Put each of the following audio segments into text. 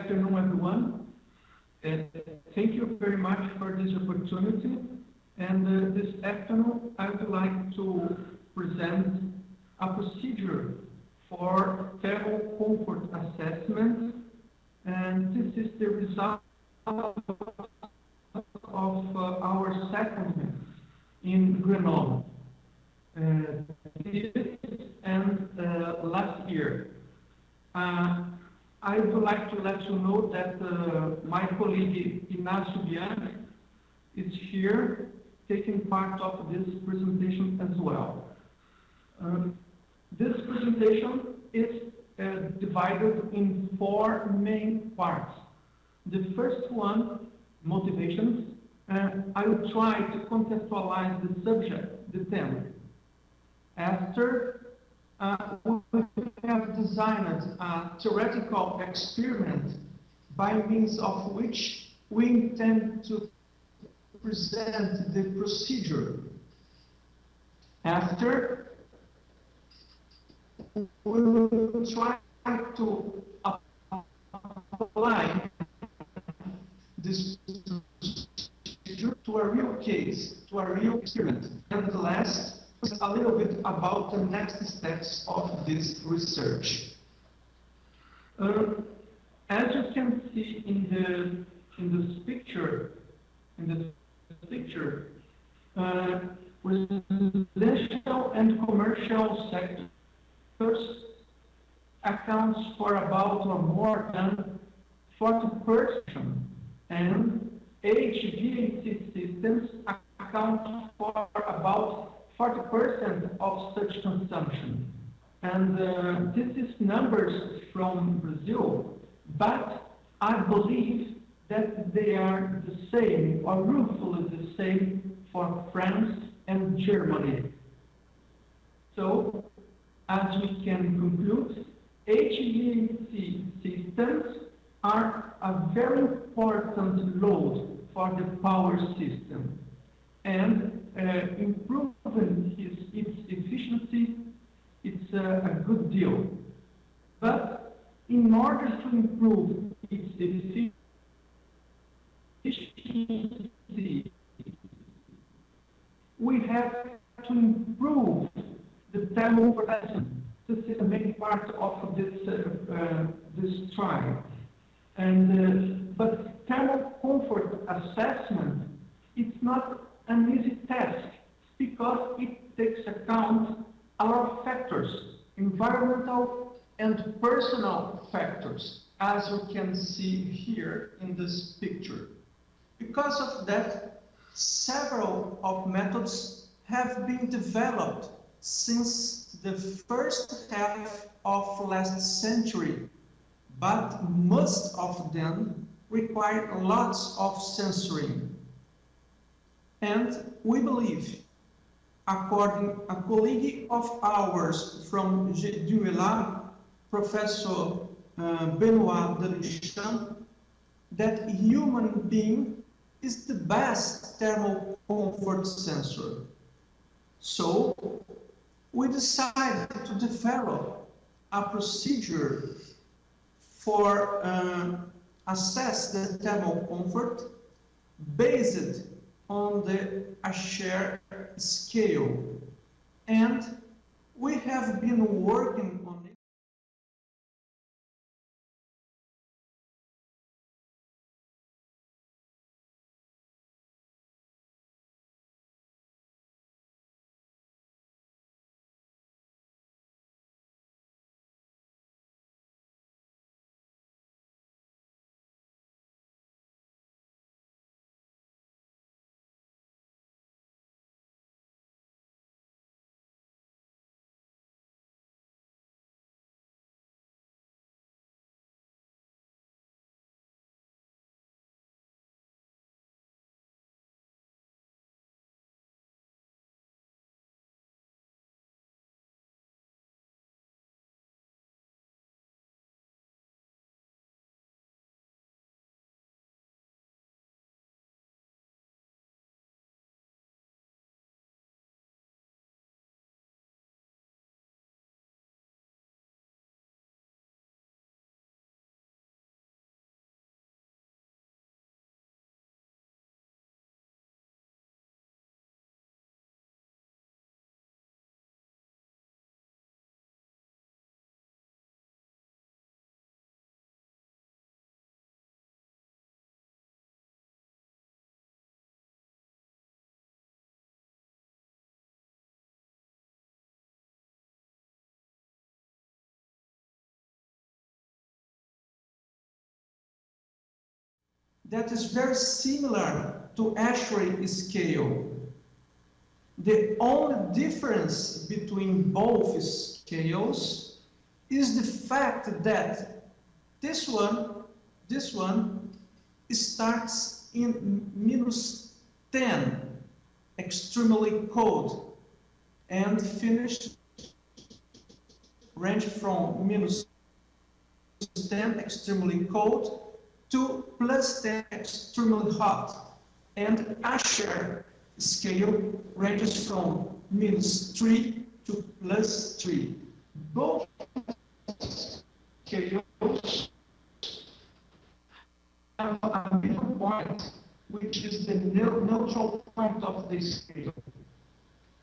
afternoon, everyone. Thank you very much for this opportunity. And this afternoon, I would like to present a procedure for thermal comfort assessment. And this is the result of our secondment in Grenoble this and last year. I would like to let you know that my colleague Inácio Bianchi is here taking part of this presentation as well. This presentation is divided in 4 main parts. The first one, motivations. I will try to contextualize the subject, the theme. After, we have designed a theoretical experiment by means of which we intend to present the procedure. After, we will try to apply this procedure to a real case, to a real experiment. And last, a little bit about the next steps of this research. As you can see in this picture, residential and commercial sectors accounts for about more than 40%, and HVAC systems account for about 40% of such consumption. And this is numbers from Brazil, but I believe that they are the same, or roughly the same, for France and Germany. So, as we can conclude, HVAC systems are a very important load for the power system, and improving its efficiency, it's a good deal. But in order to improve its efficiency, we have to improve the thermal assessment. This is the main part of this trial. And but thermal comfort assessment, it's not an easy task because it takes account a lot of factors, environmental and personal factors, as you can see here in this picture. Because of that, several of methods have been developed since the first half of last century, but most of them require lots of censoring. And we believe, according a colleague of ours from GDUELA, Professor Benoit Delichamp, that human being is the best thermal comfort sensor. So, we decided to develop a procedure for assess the thermal comfort based on the Asher scale. And we have been working on that is very similar to Ashray scale. The only difference between both scales is the fact that this one starts in -10, extremely cold, and finished range from -10, extremely cold, to +10, extremely hot. And Ashray scale ranges from -3 to +3. Both scales have a middle point, which is the neutral point of the scale.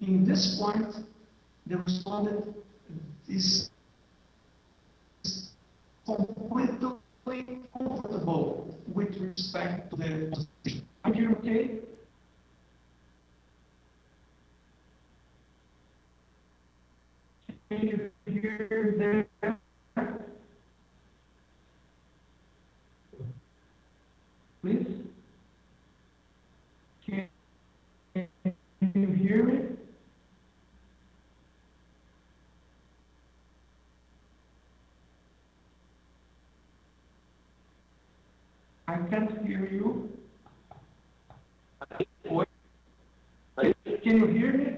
In this point, the respondent is completely comfortable with respect to the position. Are you okay? Can you hear there? Please? Can you hear me? I can't hear you. Can you hear me?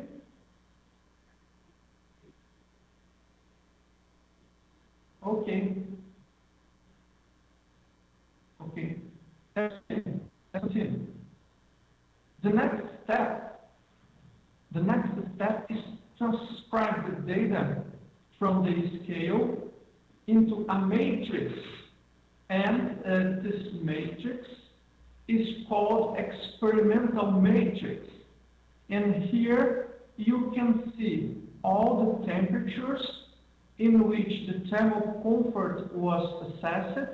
Okay. Okay. That's it. The next step is transcribe the data from the scale into a matrix. And this matrix is called experimental matrix. And here you can see all the temperatures in which the thermal comfort was assessed.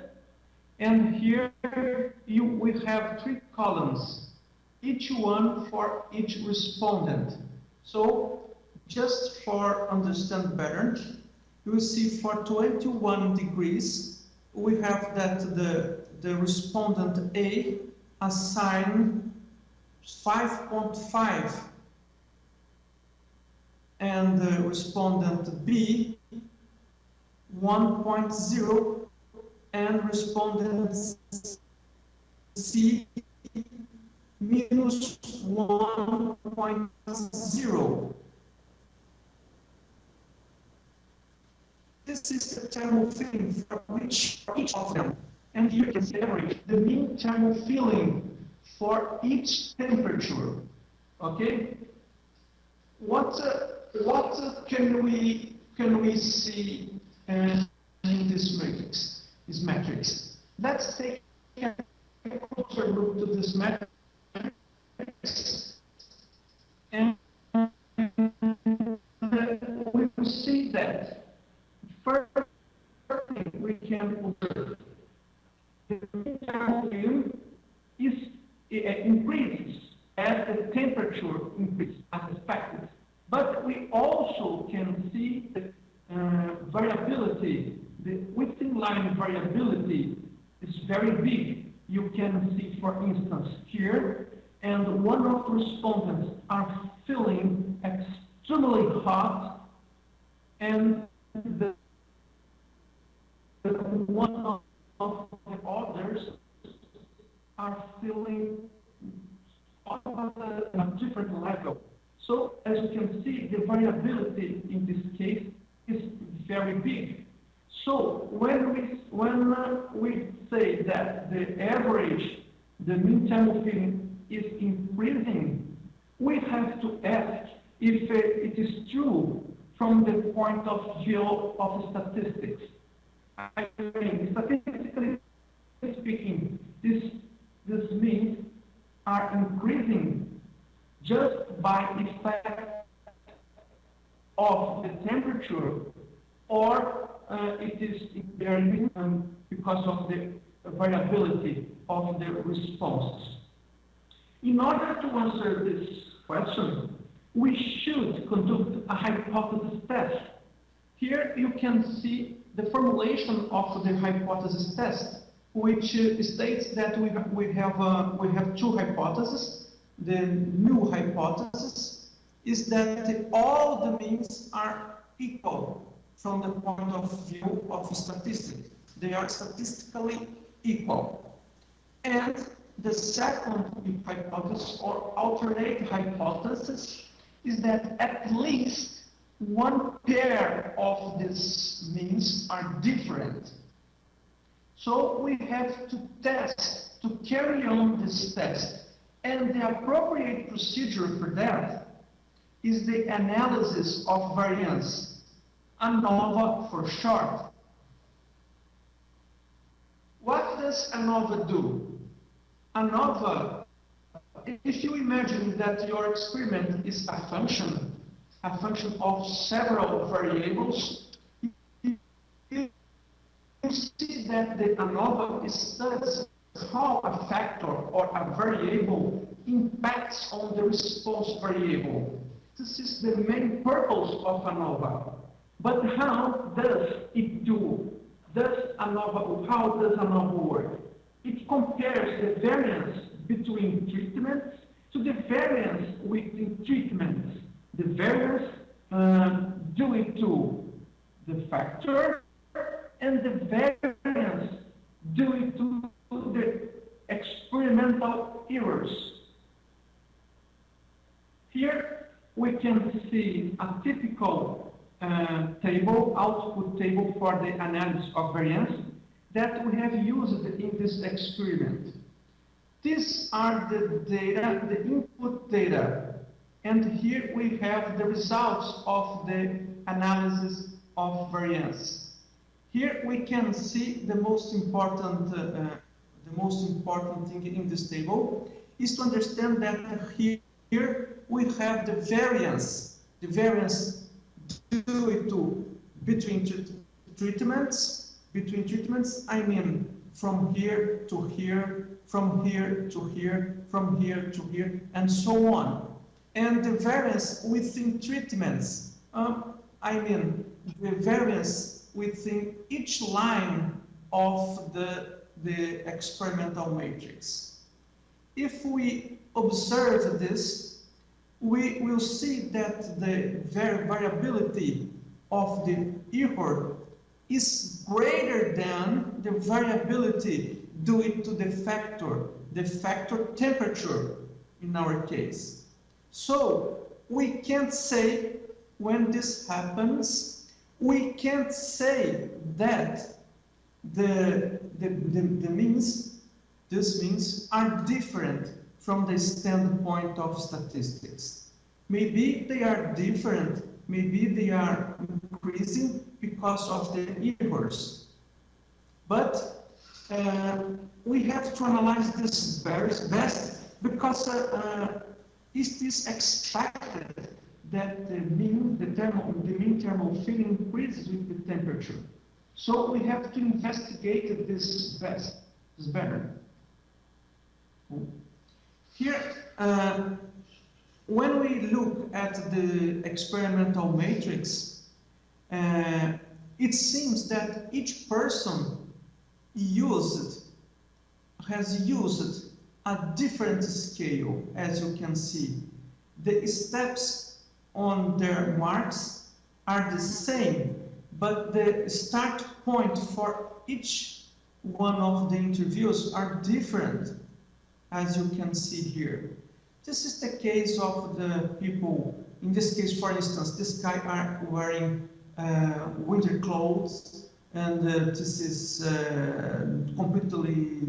And here we have 3 columns, each one for each respondent. So just for understand better, you will see for 21 degrees, we have that the respondent A assigned 5.5 and the respondent B 1.0 and respondent C -1.0. This is the thermal feeling for each of them. And you can see the mean thermal feeling for each temperature. Okay? What can we see in this matrix? Let's take a closer look to this matrix. And we will see that first thing we can observe, the thermal feeling increases as the temperature increases, as expected. But we also can see the variability, the within line variability is very big. You can see, for instance, here, and one of the respondents are feeling extremely hot, and one of the others are feeling on a different level. So, as you can see, the variability in this case is very big. So, when we say that the average, the mean thermal feeling is increasing, we have to ask if it is true from the point of view of statistics. I mean, statistically speaking, these means are increasing just by effect of the temperature, or it is varying because of the variability of the responses. In order to answer this question, we should conduct a hypothesis test. Here you can see the formulation of the hypothesis test. which states that we have two hypotheses. The new hypothesis is that all the means are equal from the point of view of statistics. They are statistically equal. And the second hypothesis, or alternate hypothesis, is that at least one pair of these means are different. So we have to test, to carry on this test. And the appropriate procedure for that is the analysis of variance, ANOVA for short. What does ANOVA do? ANOVA, if you imagine that your experiment is a function of several variables, you see that the ANOVA studies how a factor or a variable impacts on the response variable. This is the main purpose of ANOVA. But how does it do? How does ANOVA work? It compares the variance between treatments to the variance within treatments. The variance due to the factor and the variance due to the experimental errors. Here we can see a typical output table for the analysis of variance that we have used in this experiment. These are the data, the input data, and here we have the results of the analysis of variance. Here we can see the most important thing in this table is to understand that here we have the variance due to between treatments, I mean from here to here, from here to here, from here to here, and so on. And the variance within treatments, I mean the variance within each line of the experimental matrix. If we observe this, we will see that the variability of the error is greater than the variability due to the factor temperature in our case. So we can't say when this happens, we can't say that these means are different from the standpoint of statistics. Maybe they are different, maybe they are increasing because of the errors. But we have to analyze this best because it is expected that the mean thermal filling increases with the temperature. So we have to investigate this better. Here, when we look at the experimental matrix, it seems that each person has used a different scale, as you can see. The steps on their marks are the same, but the start point for each one of the interviews are different, as you can see here. This is the case of the people. In this case, for instance, this guy are wearing winter clothes, and this is completely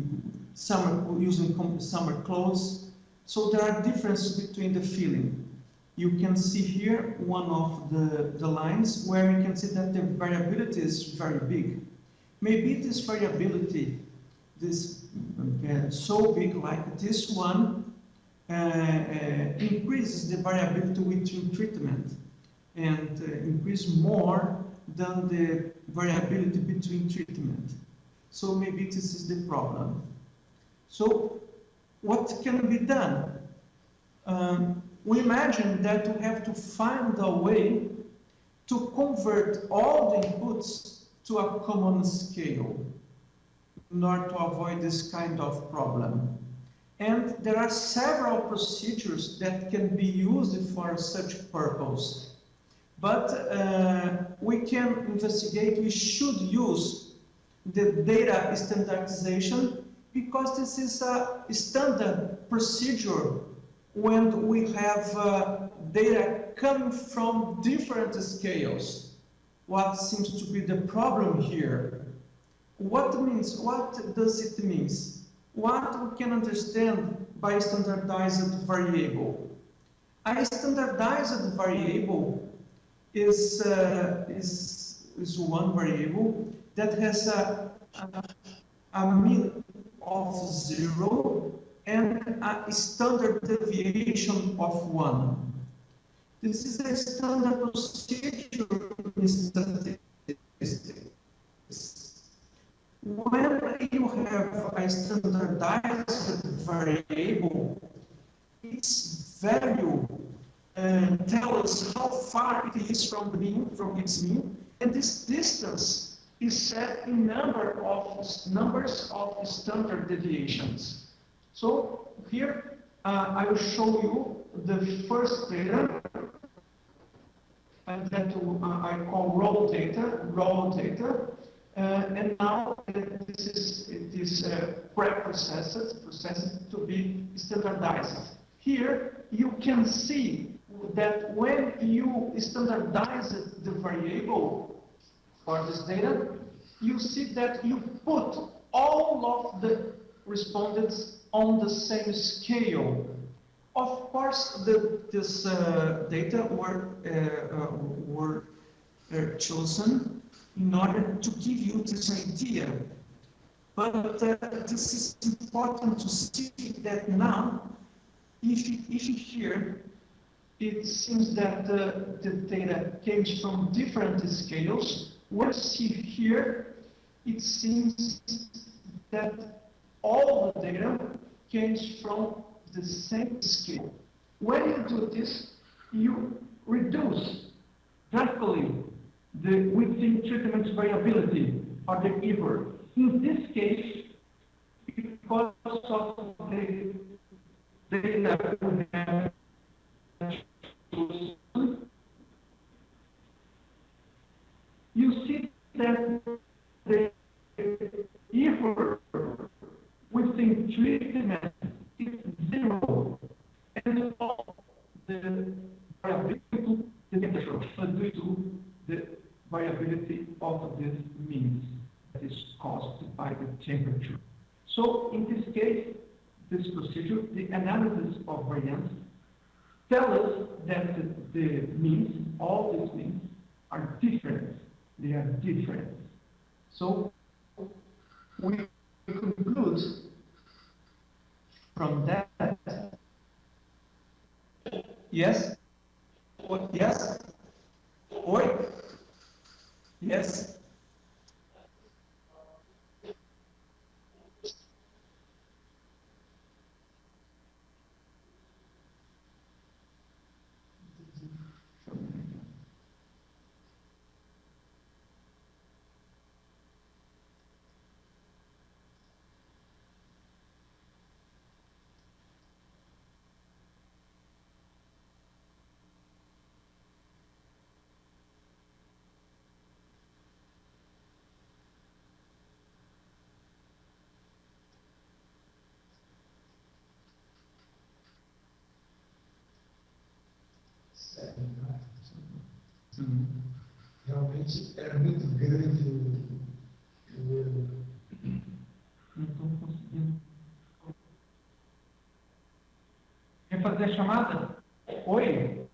using summer clothes. So there are differences between the feeling. You can see here one of the lines where you can see that the variability is very big. Maybe this variability, so big like this one, increases the variability within treatment and increase more than the variability between treatment. So maybe this is the problem. So what can be done? We imagine that we have to find a way to convert all the inputs to a common scale. in order to avoid this kind of problem. And there are several procedures that can be used for such purpose. But we can investigate, we should use the data standardization because this is a standard procedure when we have data coming from different scales. What seems to be the problem here? What does it mean? What we can understand by standardized variable? A standardized variable is one variable that has a mean of 0 and a standard deviation of 1. This is a standard procedure in statistics. When you have a standardized variable, its value tells us how far it is from its mean, and this distance is set in numbers of standard deviations. So here I will show you the first data, and that I call raw data. And now it is processed to be standardized. Here you can see that when you standardize the variable for this data, you see that you put all of the respondents on the same scale. Of course, this data were chosen in order to give you this idea. But this is important to see that now, if here, it seems that the data came from different scales. What you see here, it seems that all the data came from the same scale. When you do this, you reduce drastically the within treatment variability or the error. In this case, because of the data we have chosen, you see that the error within treatment is 0, and all the variability due to the variability of this means that is caused by the temperature. So in this case, this procedure, the analysis of variance, tell us that the means, all these means, are different. They are different. So we conclude from that. Yes? Yes? Oi? Yes? Realmente era muito grande o erro. Não estou conseguindo. Quer fazer a chamada? Oi?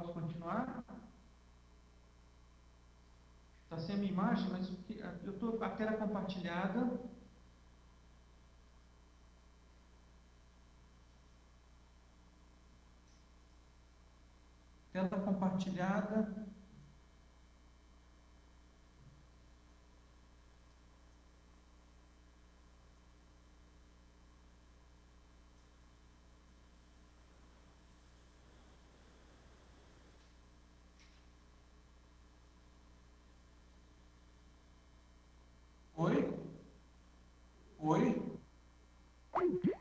Posso continuar? Está sem a minha imagem, mas eu estou com a tela compartilhada. Tela compartilhada. Oi? Oi? Oi?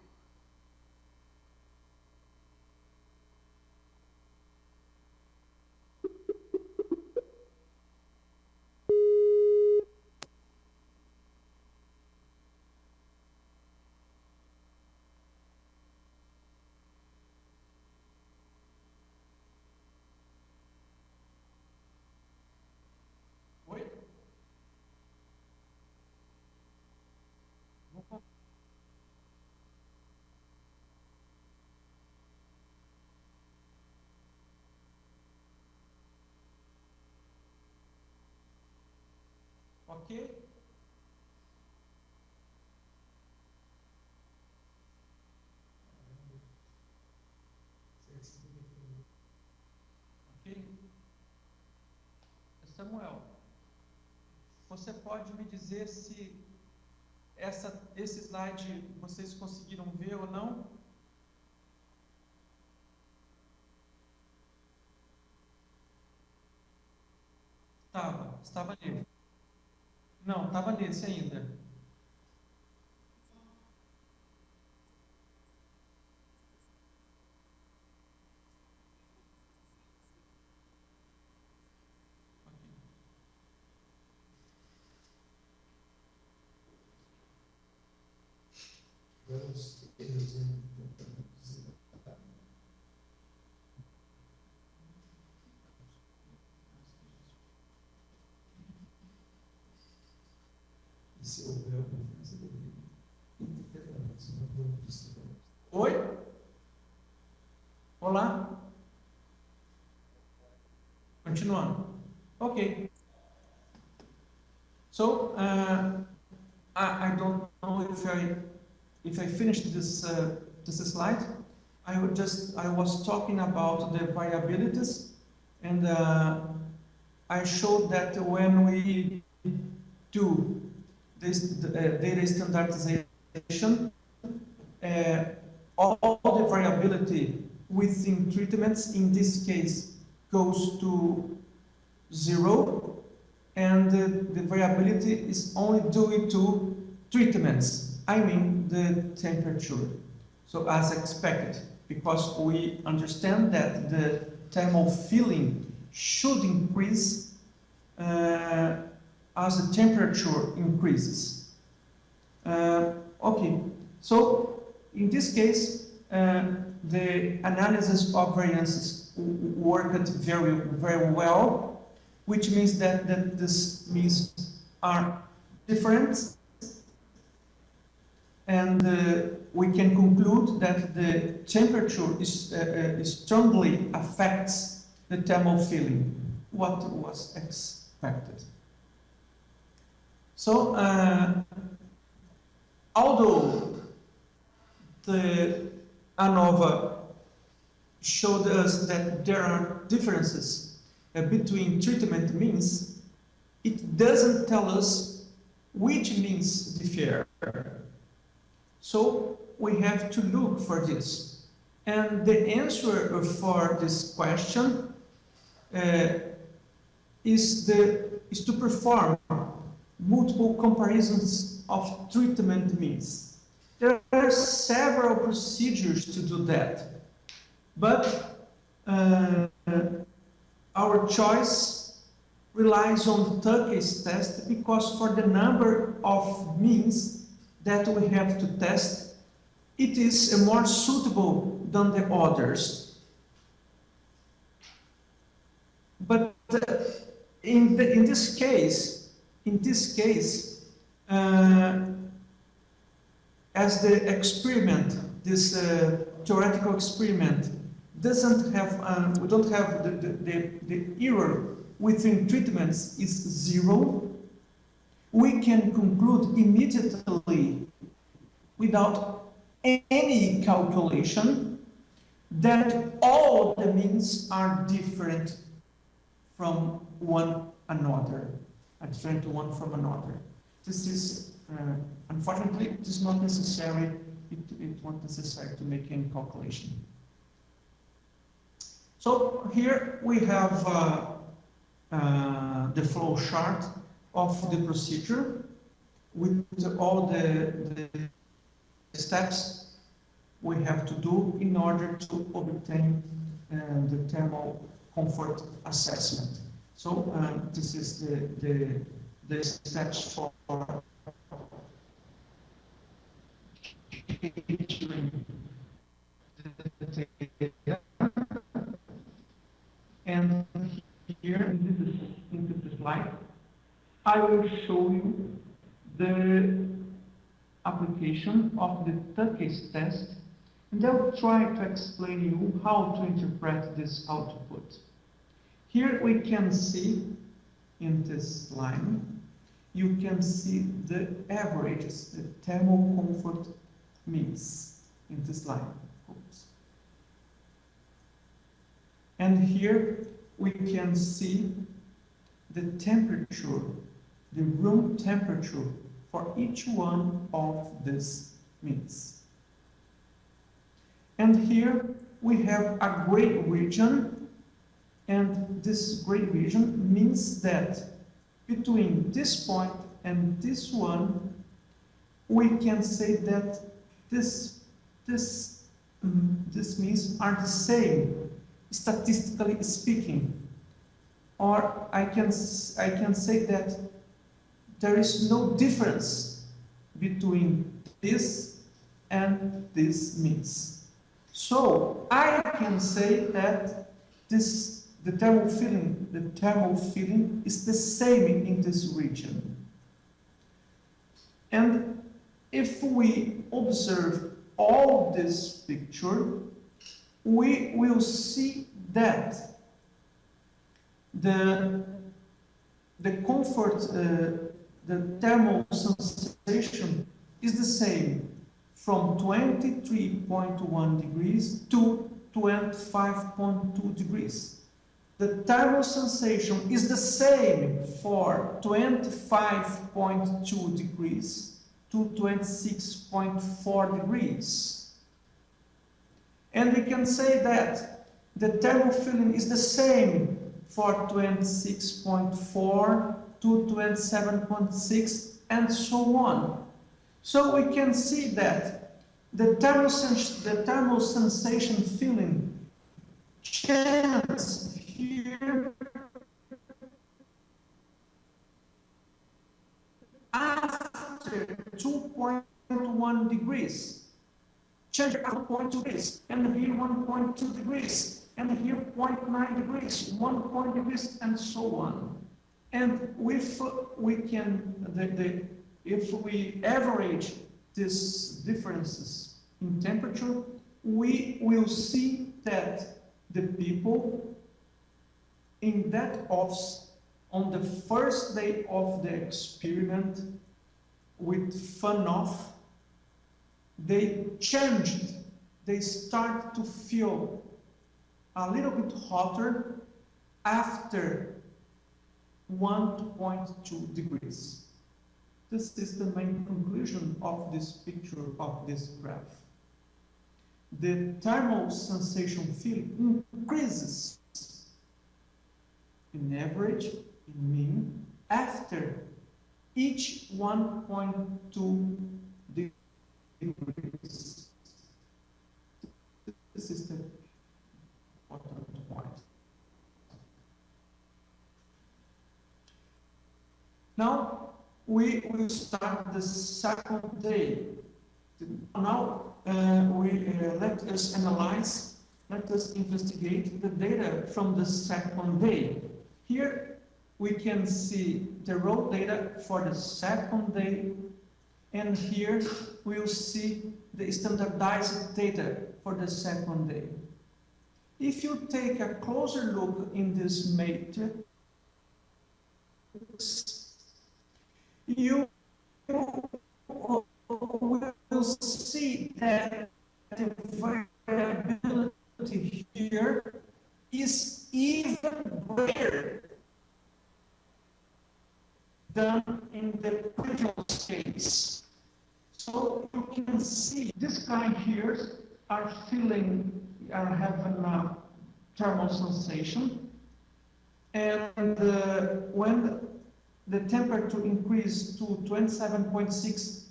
Ok? Ok? Samuel, você pode me dizer se esse slide vocês conseguiram ver ou não? Estava nele. Não, estava nesse ainda. Vamos se houver alguma coisa Oi? Olá? Continuando. Ok. So, I don't know if I finished this slide. I was talking about the variabilities, and I showed that when we do this data standardization, all the variability within treatments, in this case, goes to 0, and the variability is only due to treatments, I mean the temperature. So as expected, because we understand that the thermal feeling should increase as the temperature increases. Okay, so in this case, the analysis of variances worked very, very well, which means that these means are different, and we can conclude that the temperature strongly affects the thermal feeling, what was expected. So, although the ANOVA showed us that there are differences between treatment means, it doesn't tell us which means differ. So we have to look for this. And the answer for this question is to perform multiple comparisons of treatment means. There are several procedures to do that, but our choice relies on Tukey's test because for the number of means that we have to test, it is more suitable than the others. But in this case, as the experiment, this theoretical experiment doesn't have, we don't have the error within treatments is 0, we can conclude immediately, without any calculation, that all the means are different from one another, different one from another. This is, unfortunately, it is not necessary, it's not necessary to make any calculation. So here we have the flow chart of the procedure with all the steps we have to do in order to obtain the thermal comfort assessment. So this is the steps for capturing the data. And here in this slide, I will show you the application of the Turkish test, and I will try to explain you how to interpret this output. Here we can see in this line, you can see the averages, the thermal comfort means in this line. Oops. And here we can see the temperature, the room temperature for each one of these means. And here we have a gray region, and this gray region means that between this point and this one, we can say that this means are the same, statistically speaking. Or I can say that there is no difference between this and this means. So I can say that the thermal feeling is the same in this region. And if we observe all this picture, we will see that the comfort, the thermal sensation is the same from 23.1 degrees to 25.2 degrees. The thermal sensation is the same for 25.2 degrees to 26.4 degrees. And we can say that the thermal feeling is the same for 26.4 to 27.6 and so on. So we can see that the thermal sensation feeling changes here after 2.1 degrees, change after 1.2 degrees, and here 1.2 degrees, and here 0.9 degrees, 1 point degrees, and so on. And if we average these differences in temperature, we will see that the people in that office on the first day of the experiment with fan off, they changed. They start to feel a little bit hotter after 1.2 degrees. This is the main conclusion of this picture, of this graph. The thermal sensation field increases in average, in mean, after each 1.2 degrees. This is the important point. Now we will start the second day. Now let us analyze, let us investigate the data from the second day. Here we can see the raw data for the second day, and here we'll see the standardized data for the second day. If you take a closer look in this matrix, you will see that the variability here is even greater than in the previous case. So you can see this guy here are having a thermal sensation, and when the temperature increased to 27.6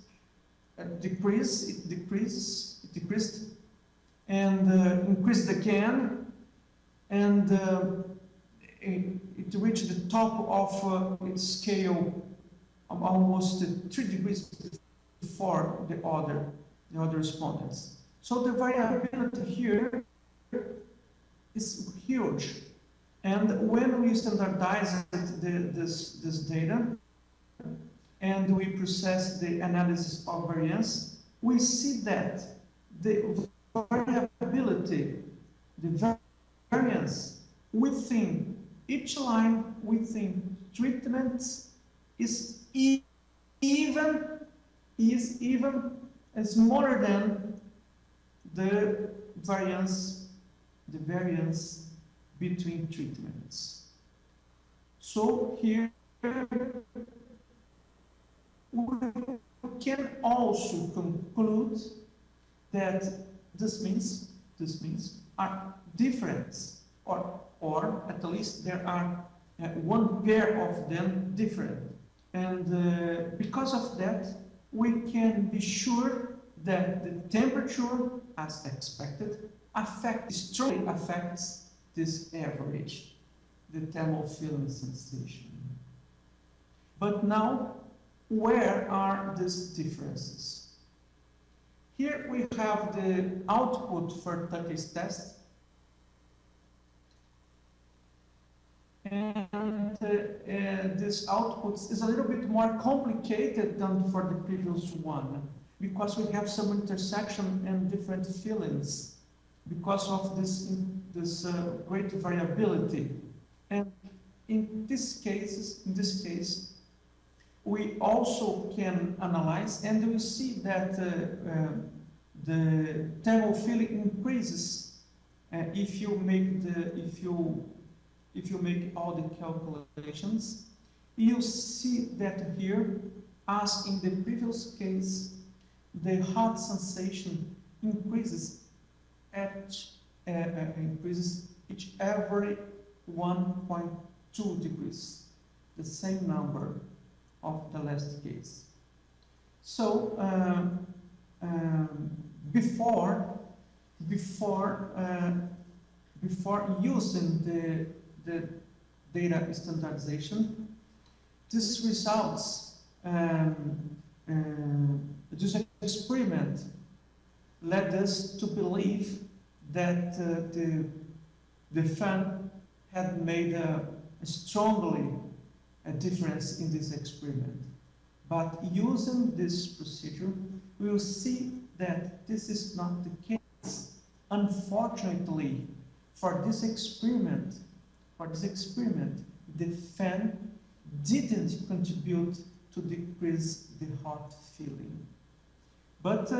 degrees, it decreased, and increased again, and it reached the top of its scale of almost 3 degrees before the other respondents. So the variability here is huge. And when we standardize this data and we process the analysis of variance, we see that the variability, the variance within each line, within treatments, is even smaller than the variance between treatments. So here we can also conclude that this means are different, or at least there are one pair of them different. And because of that, we can be sure that the temperature, as expected, strongly affects this average, the thermal feeling sensation. But now, where are these differences? Here we have the output for Tucker's test. And this output is a little bit more complicated than for the previous one, because we have some intersection and different feelings because of this great variability. And in this case, we also can analyze, and we see that the thermal feeling increases if you make all the calculations. You see that here, as in the previous case, the hot sensation increases each every 1.2 degrees, the same number of the last case. So before using the data standardization, this results, this experiment led us to believe that the fan had made strongly a difference in this experiment. But using this procedure, we will see that this is not the case. Unfortunately, for this experiment, the fan didn't contribute to decrease the hot feeling. But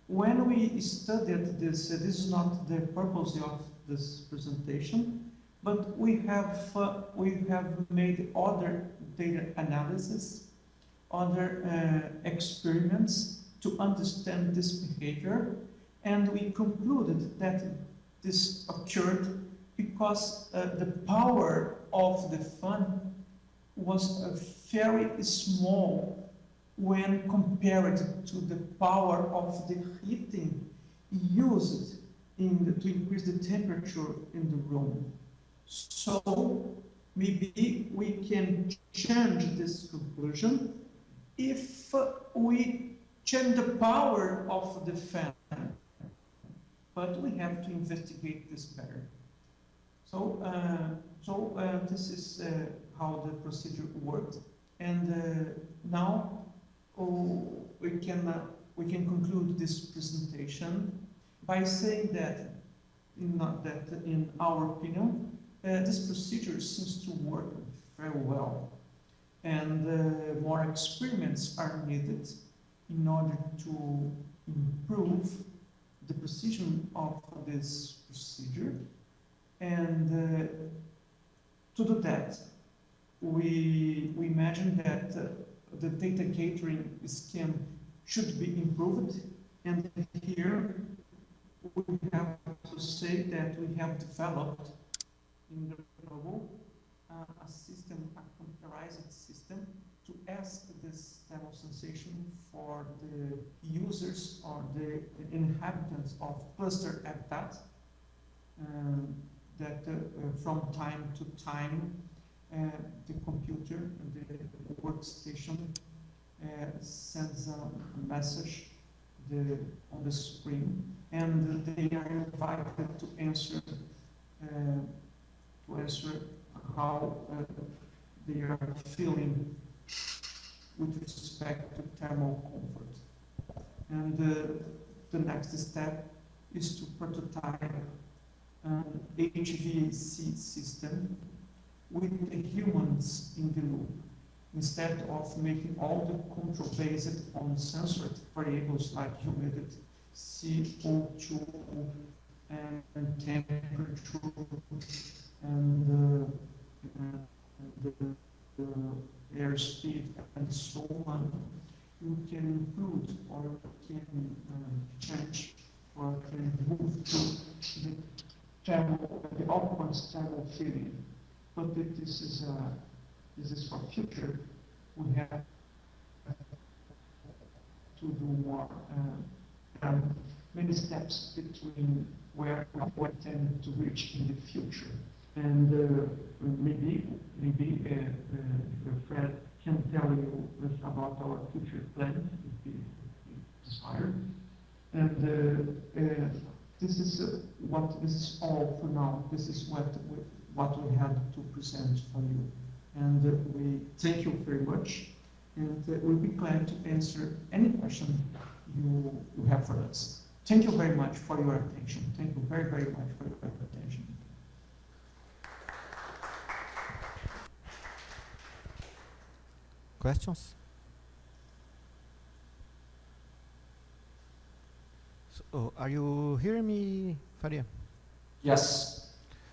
when we studied this, this is not the purpose of this presentation, but we have made other data analysis, other experiments to understand this behavior, and we concluded that this occurred because the power of the fan was very small when compared to the power of the heating used to increase the temperature in the room. So maybe we can change this conclusion if we change the power of the fan, but we have to investigate this better. So, this is how the procedure worked, and now we can conclude this presentation by saying that in our opinion, this procedure seems to work very well, and more experiments are needed in order to improve the precision of this procedure. And to do that, we imagine that the data catering scheme should be improved. And here we have to say that we have developed in the Renewable a system, a computerized system, to ask this thermal sensation for the users or the inhabitants of cluster habitat, that from time to time the computer, the workstation sends a message on the screen, and they are invited to answer how they are feeling with respect to thermal comfort. And the next step is to prototype an HVAC system with the humans in the loop, instead of making all the control based on sensor variables like humidity, CO2, and temperature, and the airspeed, and so on. You can include or can change or can move to the occupant thermal feeling. But this is for future. We have to do more many steps between where we intend to reach in the future. And maybe Fred can tell you about our future plans if he desires. And this is all for now. This is what we had to present for you. And we thank you very much, and we'll be glad to answer any question you have for us. Thank you very much for your attention. Thank you very, very much for your attention. Questions? So, are you hearing me, Faria? Yes.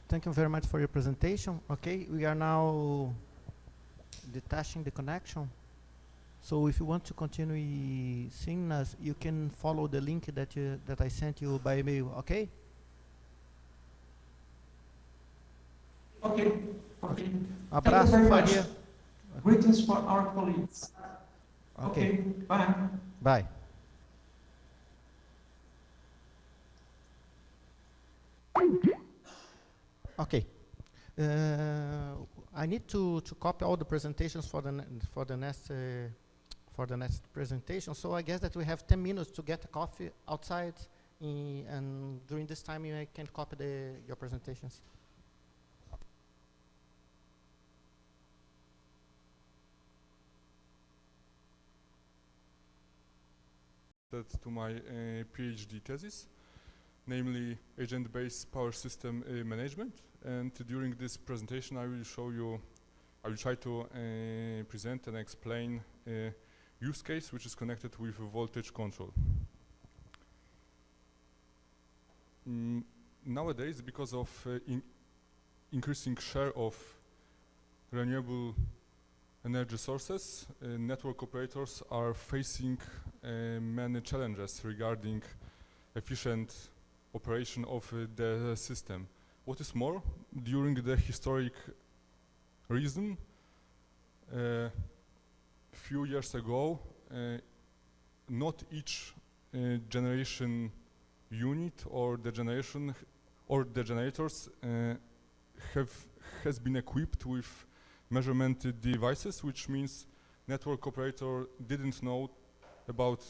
Thank you very much for your presentation. Okay, we are now detaching the connection. So if you want to continue seeing us, you can follow the link that I sent you by email, okay? Okay. Okay. Abraço, Thank you very Faria. much. Greetings for our colleagues. Okay. Bye. Bye. Okay. I need to copy all the presentations for the next presentation. So I guess that we have 10 minutes to get a coffee outside, and during this time I can copy your presentations. To my PhD thesis, namely agent-based power system management. And during this presentation, I will try to present and explain a use case which is connected with voltage control. Nowadays, because of increasing share of renewable energy sources, network operators are facing many challenges regarding efficient operation of the system. What is more, during the historic reason, few years ago, not each generation unit or the generators has been equipped with measurement devices, which means network operator didn't know about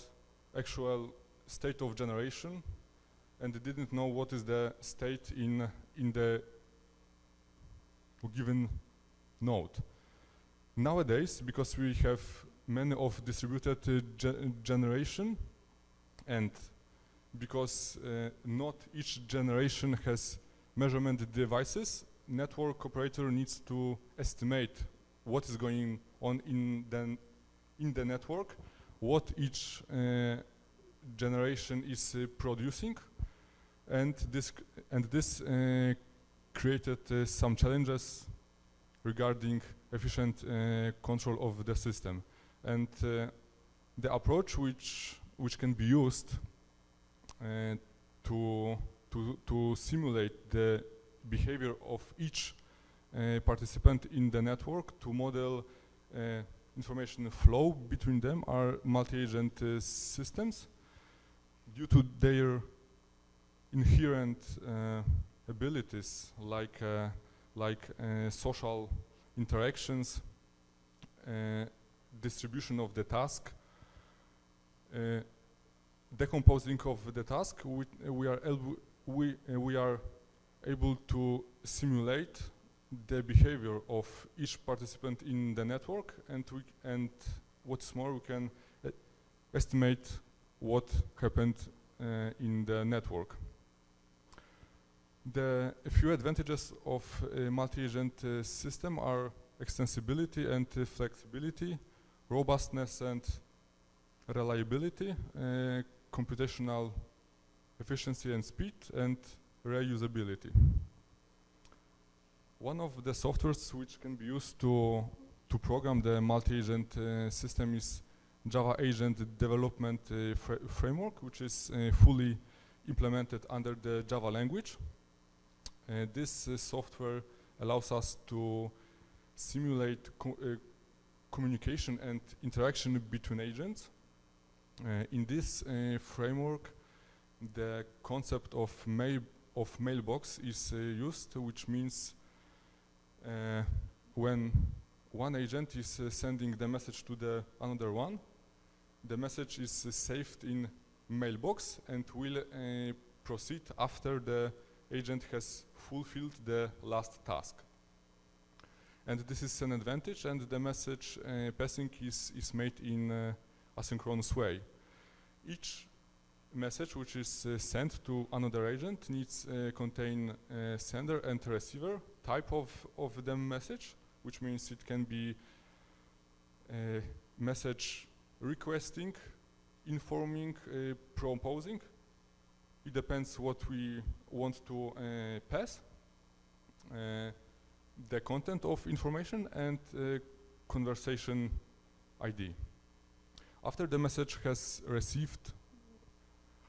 actual state of generation, and they didn't know what is the state in the given node. Nowadays, because we have many of distributed generation, and because not each generation has measurement devices, network operator needs to estimate what is going on in the network, what each generation is producing, and this created some challenges regarding efficient control of the system. And the approach which can be used to simulate the behavior of each participant in the network, to model information flow between them, are multi-agent systems. Due to their inherent abilities, like social interactions, distribution of the task, decomposing of the task, we are able to simulate the behavior of each participant in the network, and what's more, we can estimate what happened in the network. The few advantages of a multi-agent system are extensibility and flexibility, robustness and reliability, computational efficiency and speed, and reusability. One of the softwares which can be used to program the multi-agent system is Java Agent Development Framework, which is fully implemented under the Java language. This software allows us to simulate communication and interaction between agents. In this framework, the concept of mailbox is used, which means when one agent is sending the message to the another one, the message is saved in mailbox and will proceed after the agent has fulfilled the last task. And this is an advantage, and the message passing is made in asynchronous way. Each message which is sent to another agent needs contain sender and receiver type of the message, which means it can be a message requesting, informing, proposing. It depends what we want to pass, the content of information, and conversation ID. After the message has received,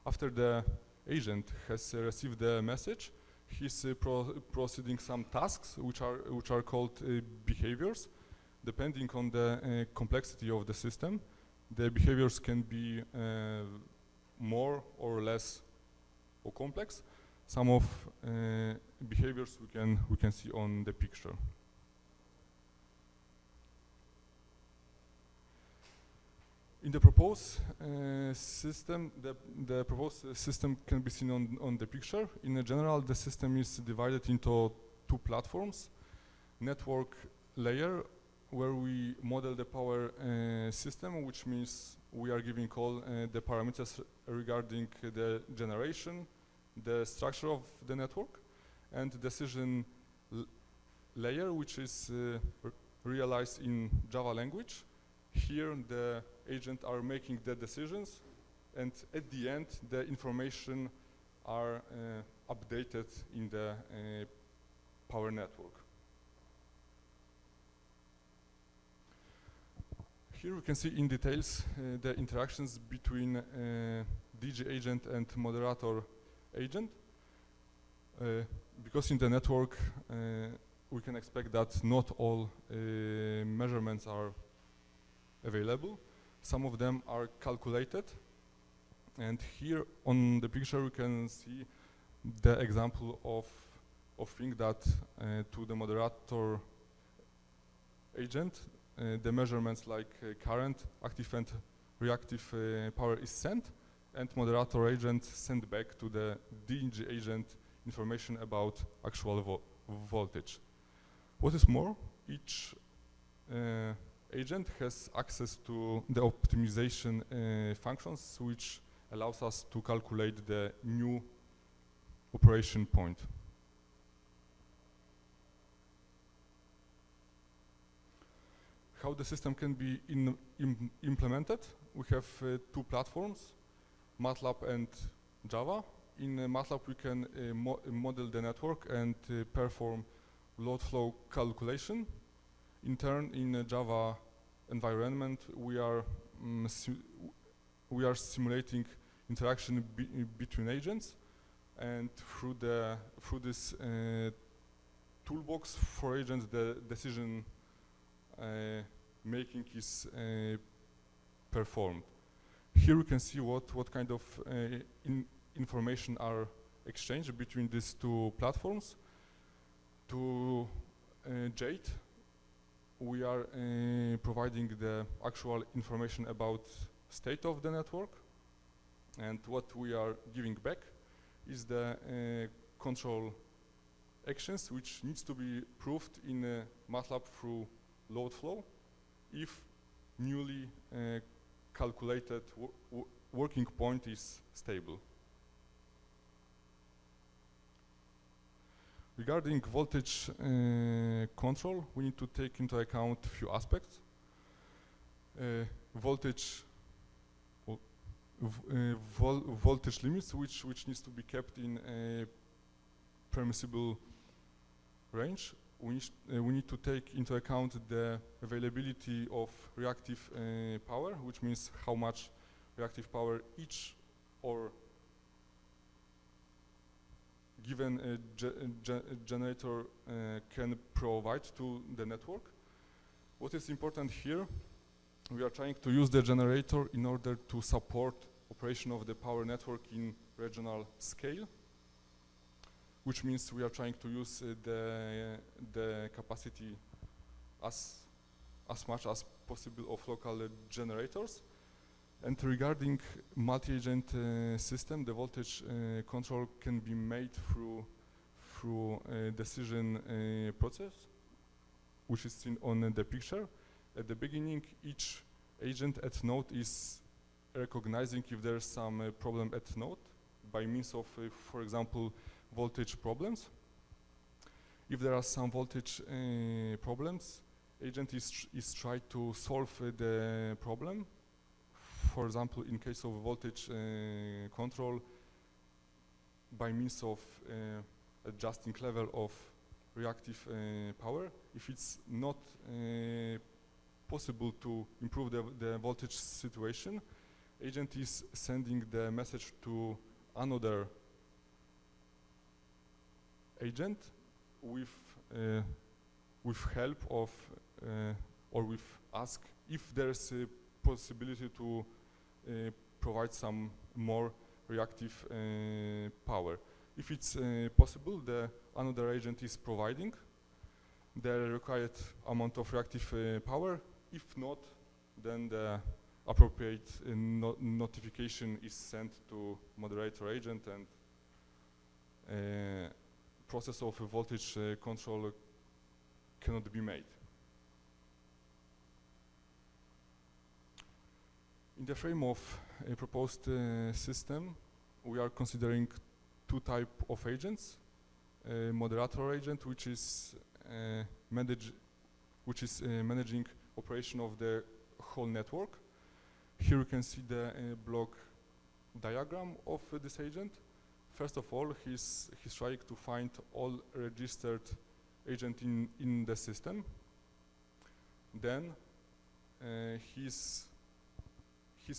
after the agent has received the message, he's proceeding some tasks which are called behaviors. Depending on the complexity of the system, the behaviors can be more or less or complex. Some of behaviors we can see on the picture. In the proposed system, the proposed system can be seen on the picture. In general, the system is divided into two platforms: network layer, where we model the power system, which means we are giving all the parameters regarding the generation, the structure of the network, and decision layer, which is realized in Java language. Here the agents are making the decisions, and at the end the information are updated in the power network. Here we can see in details the interactions between DG agent and moderator agent. Because in the network we can expect that not all measurements are available. Some of them are calculated, and here on the picture we can see the example of thing that to the moderator agent the measurements like current, active and reactive power is sent, and moderator agent send back to the DG agent information about actual voltage. What is more, each agent has access to the optimization functions which allows us to calculate the new operation point. How the system can be implemented? We have two platforms, MATLAB and Java. In MATLAB we can model the network and perform load flow calculation. In turn, in a Java environment, we are simulating interaction between agents, and through this toolbox for agents, the decision making is performed. Here we can see what kind of information are exchanged between these two platforms. To Jade, we are providing the actual information about state of the network, and what we are giving back is the control actions, which needs to be proved in MATLAB through load flow if newly calculated working point is stable. Regarding voltage control, we need to take into account a few aspects. Voltage limits, which needs to be kept in a permissible range. We need to take into account the availability of reactive power, which means how much reactive power each or given generator can provide to the network. What is important here, we are trying to use the generator in order to support operation of the power network in regional scale, which means we are trying to use the capacity as much as possible of local generators. And regarding multi-agent system, the voltage control can be made through a decision process, which is seen on the picture. At the beginning, each agent at node is recognizing if there is some problem at node by means of, for example, voltage problems. If there are some voltage problems, agent is trying to solve the problem. For example, in case of voltage control, by means of adjusting level of reactive power. If it's not possible to improve the voltage situation, agent is sending the message to another agent with help of or with ask if there's a possibility to provide some more reactive power. If it's possible, the another agent is providing the required amount of reactive power. If not, then the appropriate notification is sent to moderator agent, and process of voltage control cannot be made. In the frame of a proposed system, we are considering two types of agents. A moderator agent, which is managing operation of the whole network. Here you can see the block diagram of this agent. First of all, he's trying to find all registered agents in the system. Then he's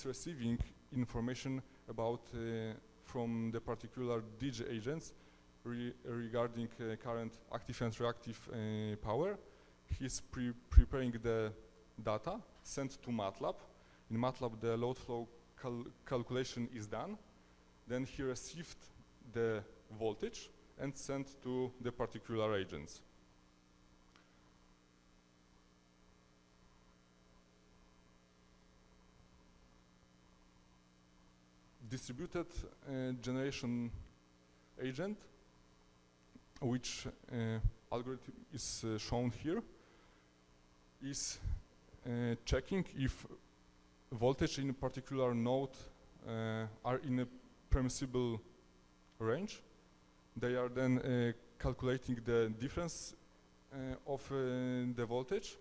receiving information about from the particular DJ agents regarding current active and reactive power. He's preparing the data sent to MATLAB. In MATLAB, the load flow calculation is done. Then he received the voltage and sent to the particular agents. Distributed generation agent, which algorithm is shown here, is checking if voltage in a particular node are in a permissible range. They are then calculating the difference of the voltage.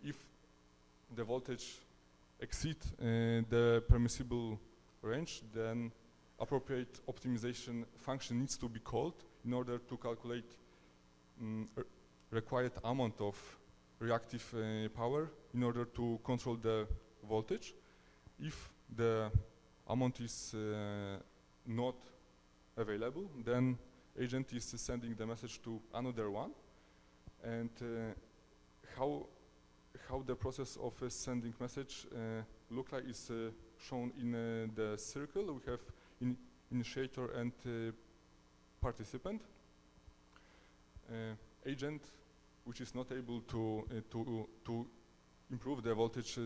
If the voltage exceeds the permissible range, then appropriate optimization function needs to be called in order to calculate required amount of reactive power in order to control the voltage. If the amount is not available, then agent is sending the message to another one. And how the process of sending message look like is shown in the circle. We have initiator and participant. Agent, which is not able to improve the voltage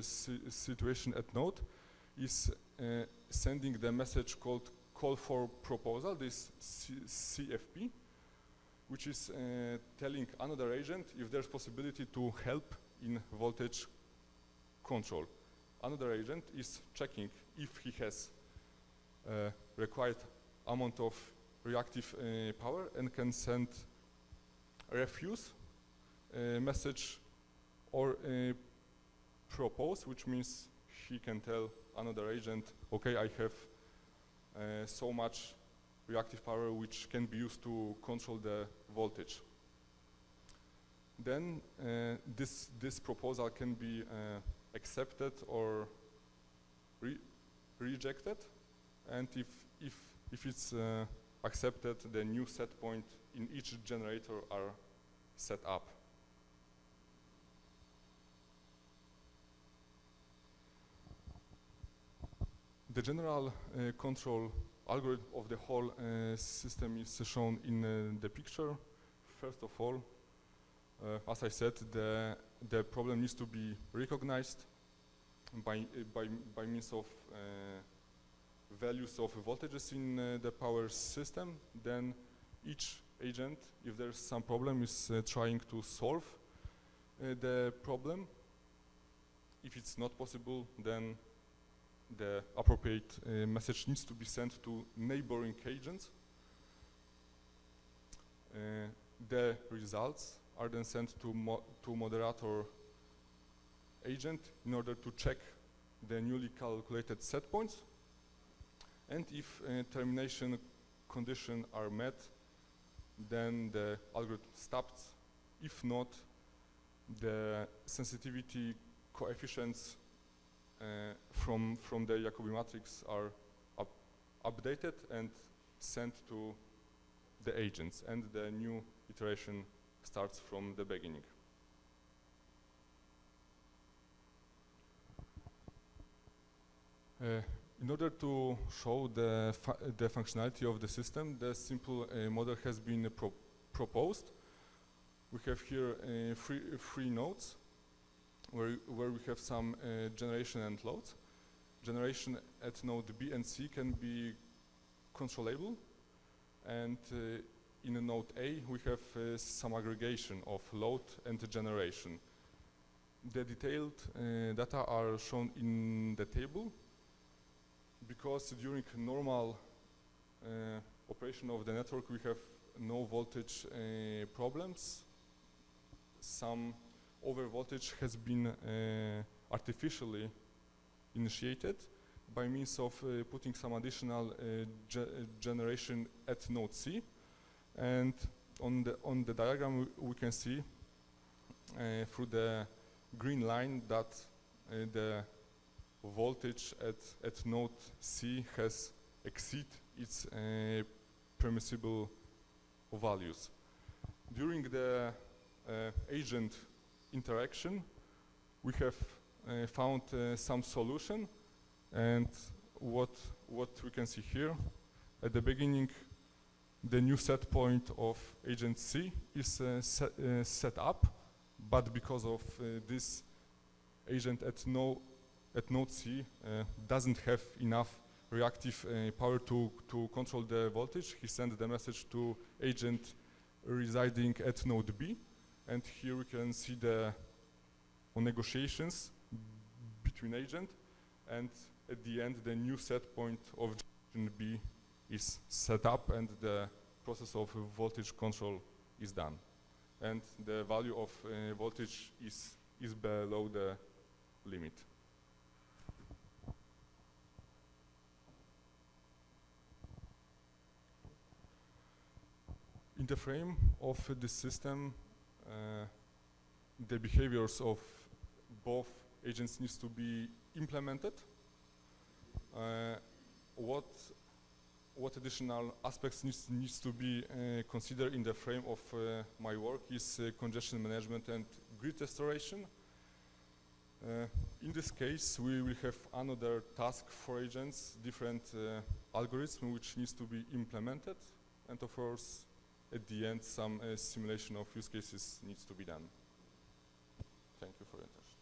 situation at node, is sending the message called call for proposal, this CFP, which is telling another agent if there's possibility to help in voltage control. Another agent is checking if he has required amount of reactive power and can send a refuse message or propose, which means he can tell another agent, okay, I have so much reactive power which can be used to control the voltage. Then this proposal can be accepted or rejected, and if it's accepted, the new set point in each generator are set up. The general control algorithm of the whole system is shown in the picture. First of all, as I said, the problem needs to be recognized by means of values of voltages in the power system. Then each agent, if there's some problem, is trying to solve the problem. If it's not possible, then the appropriate message needs to be sent to neighboring agents. The results are then sent to moderator agent in order to check the newly calculated set points. And if termination conditions are met, then the algorithm stops. If not, the sensitivity coefficients from the Jacobi matrix are updated and sent to the agents, and the new iteration starts from the beginning. In order to show the functionality of the system, the simple model has been proposed. We have here three nodes where we have some generation and loads. Generation at node B and C can be controllable, and in a node A we have some aggregation of load and generation. The detailed data are shown in the table, because during normal operation of the network we have no voltage problems. Some overvoltage has been artificially initiated by means of putting some additional generation at node C, and on the diagram we can see through the green line that the voltage at node C has exceed its permissible values. During the agent interaction, we have found some solution, and what we can see here at the beginning, the new set point of agent C is set up, but because of this agent at node C doesn't have enough reactive power to control the voltage, he sent the message to agent residing at node B, and here we can see the negotiations between agent, and at the end the new set point of junction B is set up and the process of voltage control is done. And the value of voltage is below the limit. In the frame of this system, the behaviors of both agents needs to be implemented. What additional aspects needs to be considered in the frame of my work is congestion management and grid restoration. In this case, we will have another task for agents, different algorithm which needs to be implemented, and of course, at the end, some simulation of use cases needs to be done. Thank you for your attention.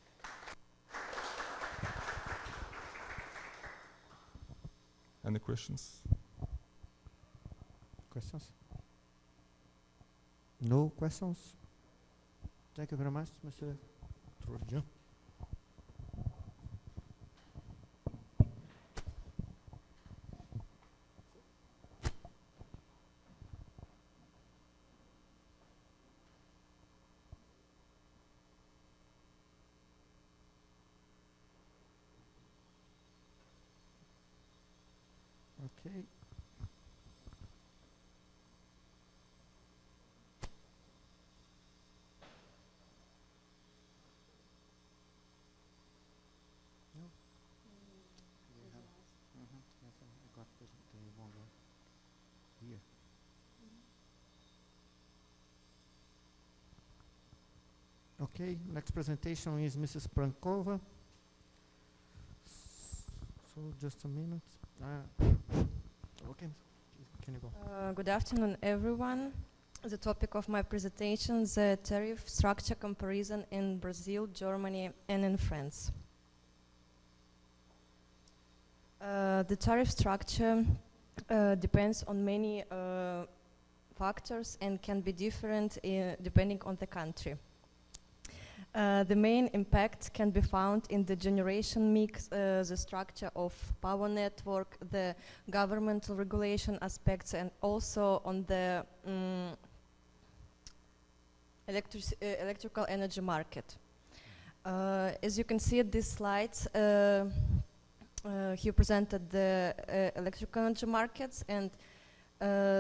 Any questions? Questions? No questions? Thank you very much, Mr. Trojan. Okay. No. Yes, I got the one here. Okay, next presentation is Mrs. Prankova. So just a minute. Okay, can you go? Good afternoon, everyone. The topic of my presentation is the tariff structure comparison in Brazil, Germany, and in France. The tariff structure depends on many factors and can be different depending on the country. The main impact can be found in the generation mix, the structure of power network, the governmental regulation aspects, and also on the electrical energy market. As you can see at this slide, he presented the electrical energy markets, and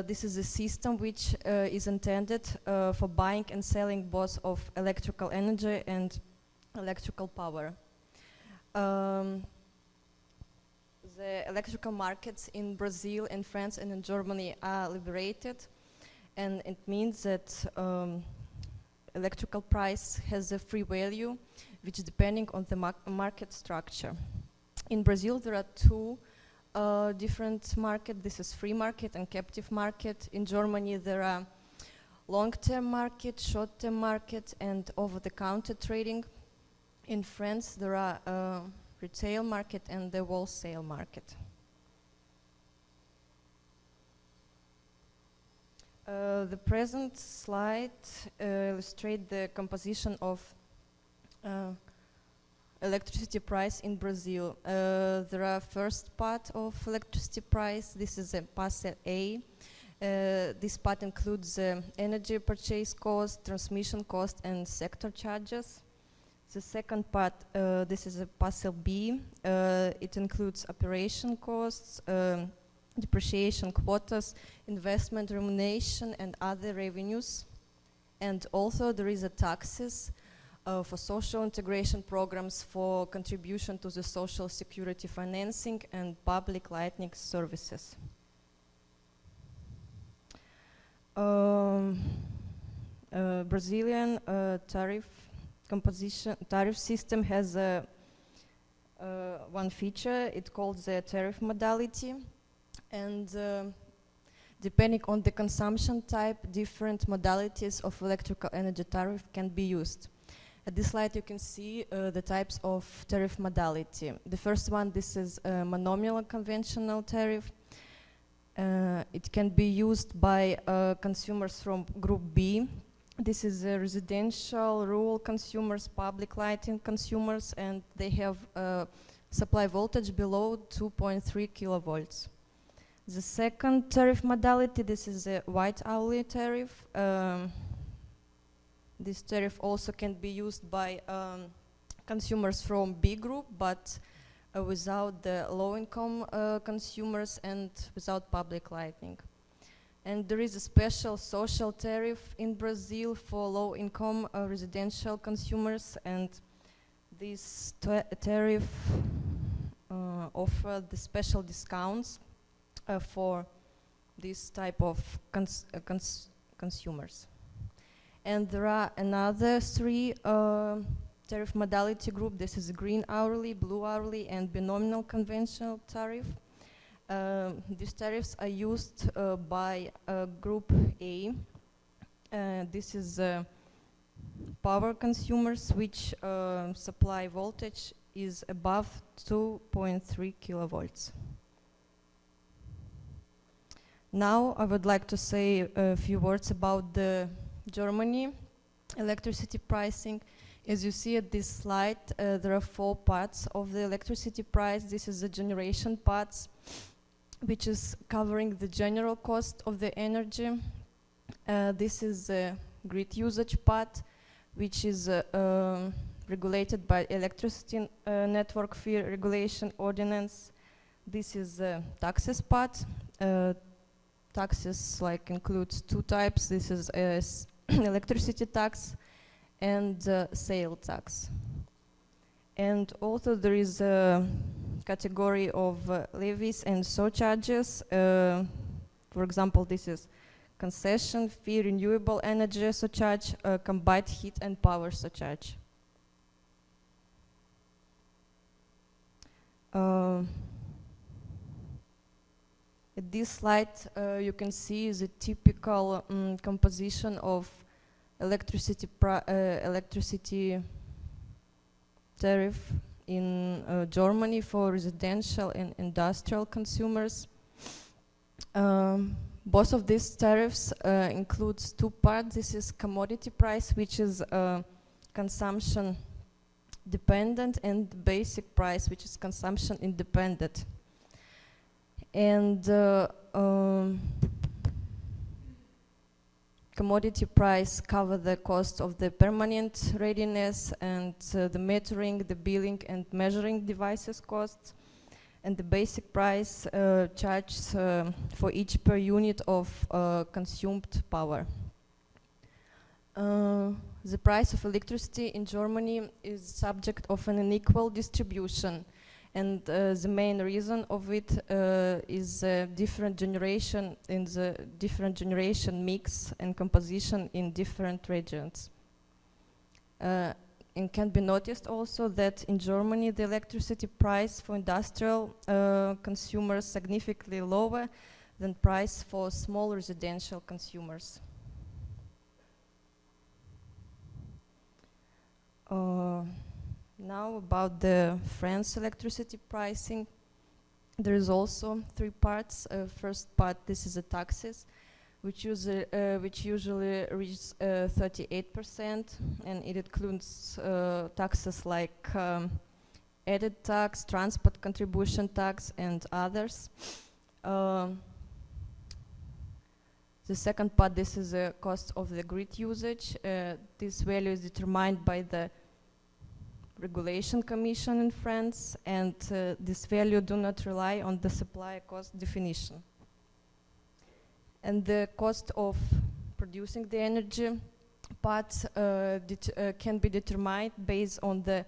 this is a system which is intended for buying and selling both of electrical energy and electrical power. The electrical markets in Brazil, in France, and in Germany are liberated, and it means that electrical price has a free value, which is depending on the market structure. In Brazil, there are two different market. This is free market and captive market. In Germany, there are long-term market, short-term market, and over-the-counter trading. In France, there are retail market and the wholesale market. The present slide illustrates the composition of electricity price in Brazil. There are first part of electricity price. This is a parcel A. This part includes energy purchase cost, transmission cost, and sector charges. The second part, this is a parcel B. It includes operation costs, depreciation quotas, investment remuneration, and other revenues. And also there is a taxes for social integration programs, for contribution to the social security financing, and public lighting services. Brazilian tariff system has one feature. It's called the tariff modality, and depending on the consumption type, different modalities of electrical energy tariff can be used. At this slide you can see the types of tariff modality. The first one, this is a monomial conventional tariff. It can be used by consumers from group B. This is residential, rural consumers, public lighting consumers, and they have supply voltage below 2.3 kilovolts. The second tariff modality, this is a white hourly tariff. This tariff also can be used by consumers from B group, but without the low-income consumers and without public lighting. And there is a special social tariff in Brazil for low-income residential consumers, and this tariff offers the special discounts for this type of consumers. And there are another three tariff modality group. This is green hourly, blue hourly, and binominal conventional tariff. These tariffs are used by Group A. This is power consumers which supply voltage is above 2.3 kilovolts. Now I would like to say a few words about the Germany electricity pricing. As you see at this slide, there are 4 parts of the electricity price. This is the generation parts, which is covering the general cost of the energy. This is the grid usage part, which is regulated by Electricity Network Fee Regulation Ordinance. This is the taxes part. Taxes includes 2 types. This is electricity tax and sale tax. And also there is a category of levies and surcharges. For example, this is concession fee, renewable energy surcharge, combined heat and power surcharge. At this slide, you can see the typical composition of electricity tariff in Germany for residential and industrial consumers. Both of these tariffs includes 2 parts. This is commodity price, which is consumption dependent, and basic price, which is consumption independent. And commodity price cover the cost of the permanent readiness and the metering, the billing and measuring devices costs. And the basic price charges for each per unit of consumed power. The price of electricity in Germany is subject of an unequal distribution, and the main reason of it is different generation in the different generation mix and composition in different regions. It can be noticed also that in Germany the electricity price for industrial consumers significantly lower than price for small residential consumers. Now about the France electricity pricing. There is also 3 parts. First part, this is the taxes, which usually reach 38%, and it includes taxes like added tax, transport contribution tax, and others. The second part, this is the cost of the grid usage. This value is determined by the Regulation Commission in France, and this value do not rely on the supply cost definition. And the cost of producing the energy part can be determined based on the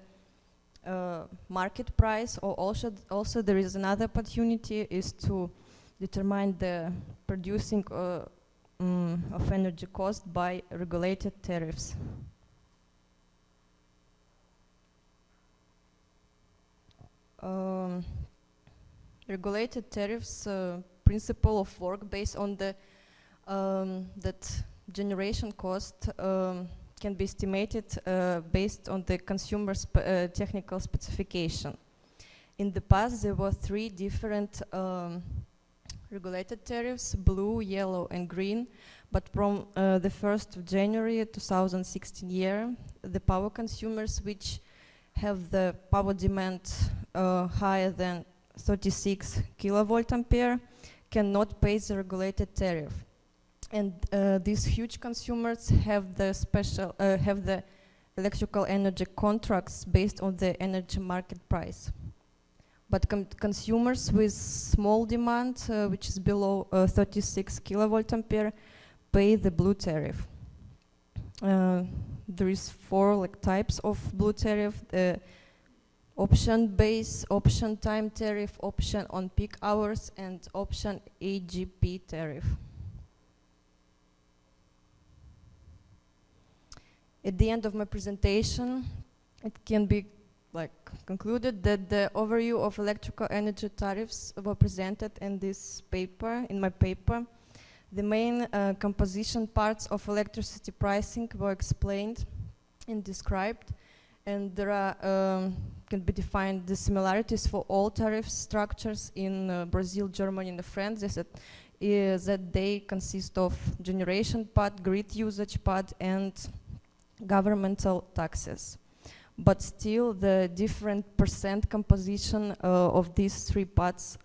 market price, or also there is another opportunity is to determine the producing of energy cost by regulated tariffs. Regulated tariffs principle of work based on the that generation cost can be estimated based on the consumer's technical specification. In the past, there were 3 different regulated tariffs: blue, yellow, and green. But from the 1st of January 2016 year, the power consumers which have the power demand higher than 36 kilovolt ampere cannot pay the regulated tariff. And these huge consumers have the electrical energy contracts based on the energy market price. But consumers with small demand, which is below 36 kilovolt ampere, pay the blue tariff. There is 4 types of blue tariff: the option base, option time tariff, option on peak hours, and option AGP tariff. At the end of my presentation, it can be concluded that the overview of electrical energy tariffs were presented in this paper, in my paper. The main composition parts of electricity pricing were explained and described, and there are can be defined the similarities for all tariff structures in Brazil, Germany, and France. Is that they consist of generation part, grid usage part, and governmental taxes. But still, the different percent composition of these 3 parts,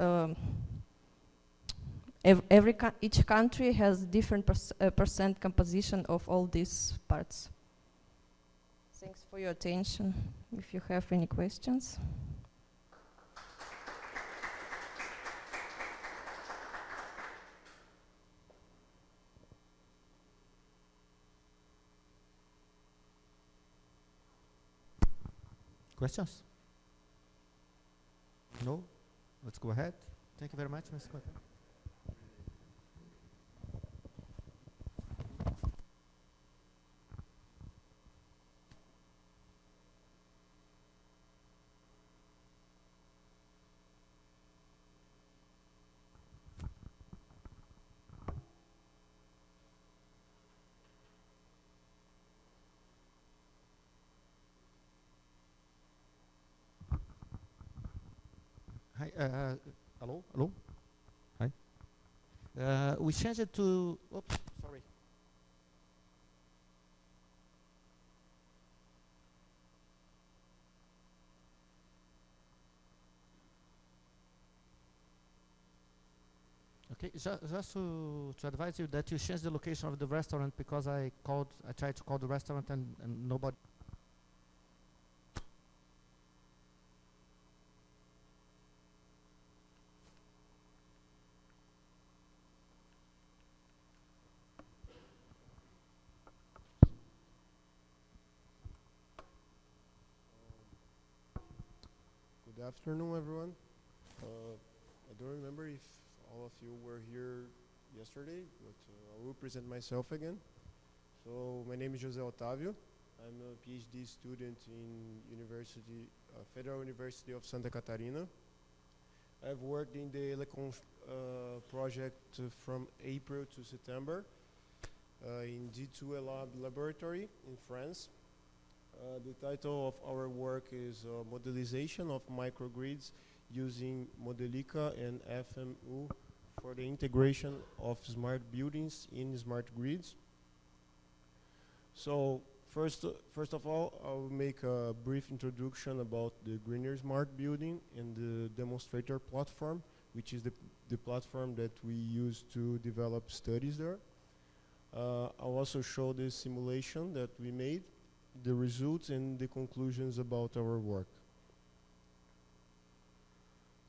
each country has different percent composition of all these parts. Thanks for your attention. If you have any questions. Questions? No? Let's go ahead. Thank you very much, Ms. Cotta. Hi, hello? Hi. We changed it to, oops, sorry. Okay, just to advise you that you change the location of the restaurant, because I tried to call the restaurant and nobody. Good afternoon, everyone. I don't remember if all of you were here yesterday, but I will present myself again. So my name is José Otávio. I'm a PhD student in Federal University of Santa Catarina. I've worked in the ELECON project from April to September in D2 laboratory in France. The title of our work is Modelization of Microgrids using Modelica and FMU for the integration of smart buildings in smart grids. So first of all, I'll make a brief introduction about the Greener Smart Building and the demonstrator platform, which is the platform that we use to develop studies there. I'll also show the simulation that we made, the results and the conclusions about our work.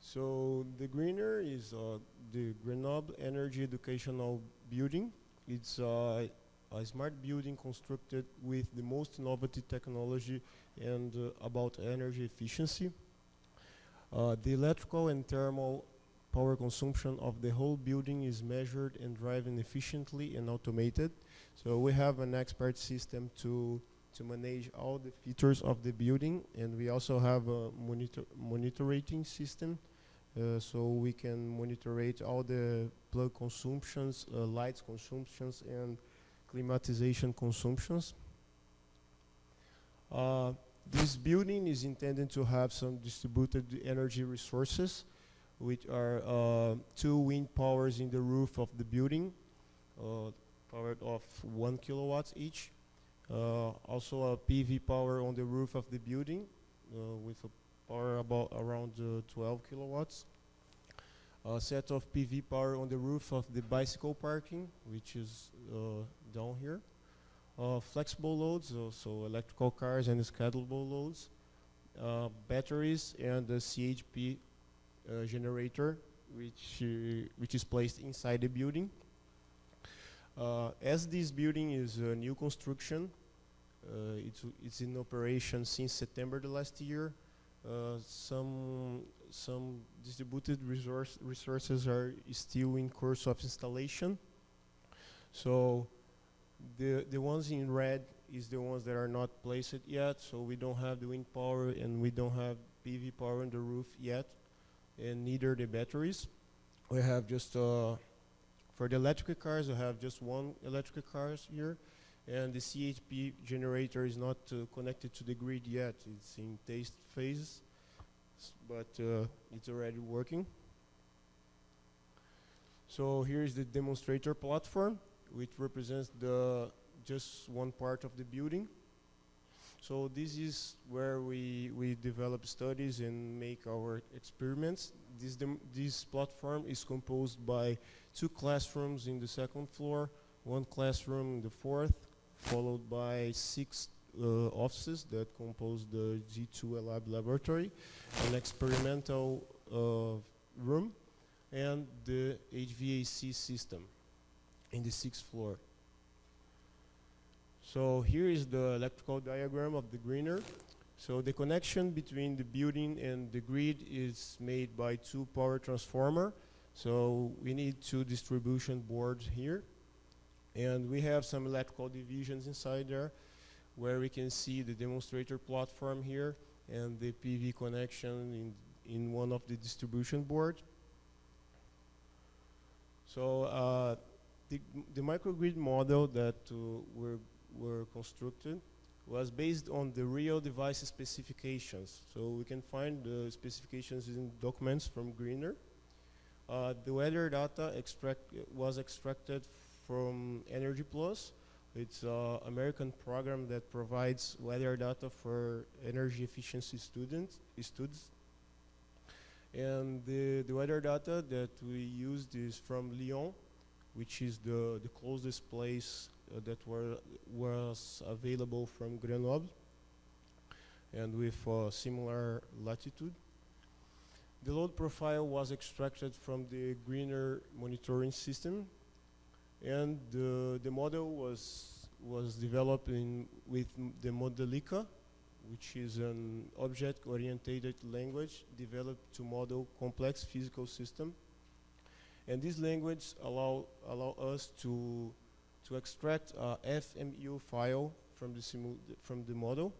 So the Greener is the Grenoble Energy Educational Building. It's a smart building constructed with the most innovative technology and about energy efficiency. The electrical and thermal power consumption of the whole building is measured and driven efficiently and automated. So we have an expert system to manage all the features of the building, and we also have a monitoring system, so we can monitorate all the plug consumptions, lights consumptions, and climatization consumptions. This building is intended to have some distributed energy resources, which are 2 wind powers in the roof of the building, powered of 1 kilowatts each. Also a PV power on the roof of the building with a power about around 12 kilowatts. A set of PV power on the roof of the bicycle parking, which is down here. Flexible loads, so electrical cars and schedulable loads. Batteries and the CHP generator, which is placed inside the building. As this building is a new construction, it's in operation since September the last year. Some distributed resources are still in course of installation. So the ones in red is the ones that are not placed yet. So we don't have the wind power and we don't have PV power on the roof yet, and neither the batteries. We have just for the electric cars, we have just one electric cars here, and the CHP generator is not connected to the grid yet. It's in test phase, but it's already working. So here is the demonstrator platform, which represents just one part of the building. So this is where we develop studies and make our experiments. This platform is composed by 2 classrooms in the 2nd floor, 1 classroom in the 4th, followed by 6 offices that compose the G2 lab laboratory, an experimental room, and the HVAC system in the 6th floor. So here is the electrical diagram of the greener. So the connection between the building and the grid is made by 2 power transformer. So we need 2 distribution boards here. And we have some electrical divisions inside there where we can see the demonstrator platform here and the PV connection in one of the distribution boards. So the microgrid model that were constructed was based on the real device specifications. So we can find the specifications in documents from Greener. The weather data was extracted from Energy Plus. It's an American program that provides weather data for energy efficiency students. And the weather data that we used is from Lyon, which is the closest place that was available from Grenoble, and with similar latitude. The load profile was extracted from the Greener monitoring system, and the model was developed with the Modelica, which is an object-oriented language developed to model complex physical system. And this language allow us to extract a FMU file from the model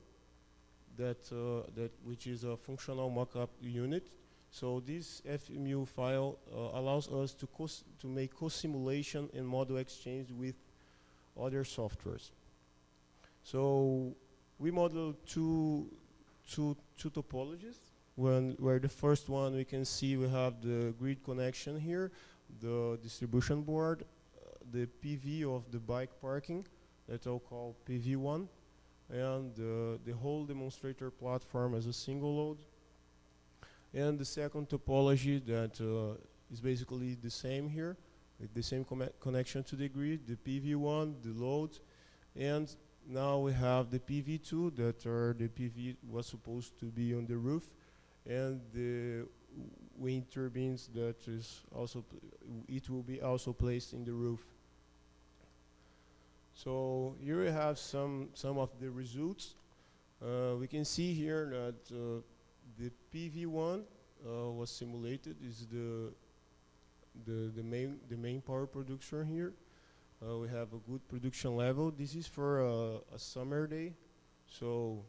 which is a functional mockup unit. So this FMU file allows us to make co-simulation and model exchange with other softwares. So we modeled two topologies. Where the first one we can see we have the grid connection here, the distribution board, the PV of the bike parking that I'll call PV1, and the whole demonstrator platform as a single load. And the second topology that is basically the same here, with the same connection to the grid, the PV1, the load, and now we have the PV2 that the PV was supposed to be on the roof, and the wind turbines that is also it will be also placed in the roof. So here we have some of the results. We can see here that the PV1 was simulated. Is the main power producer here. We have a good production level. This is for a summer day, so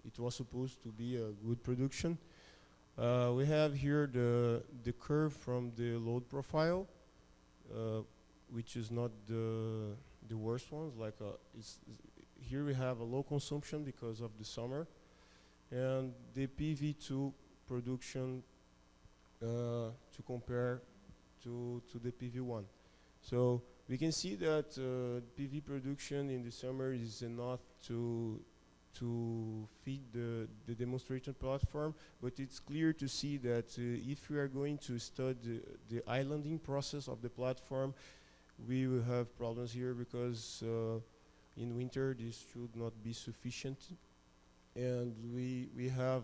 it was supposed to be a good production. We have here the curve from the load profile, which is not the worst ones. Like here we have a low consumption because of the summer, and the PV2 production to compare to the PV1. So we can see that PV production in the summer is enough to to feed the demonstration platform, but it's clear to see that if we are going to study the islanding process of the platform, we will have problems here because in winter this should not be sufficient. And we have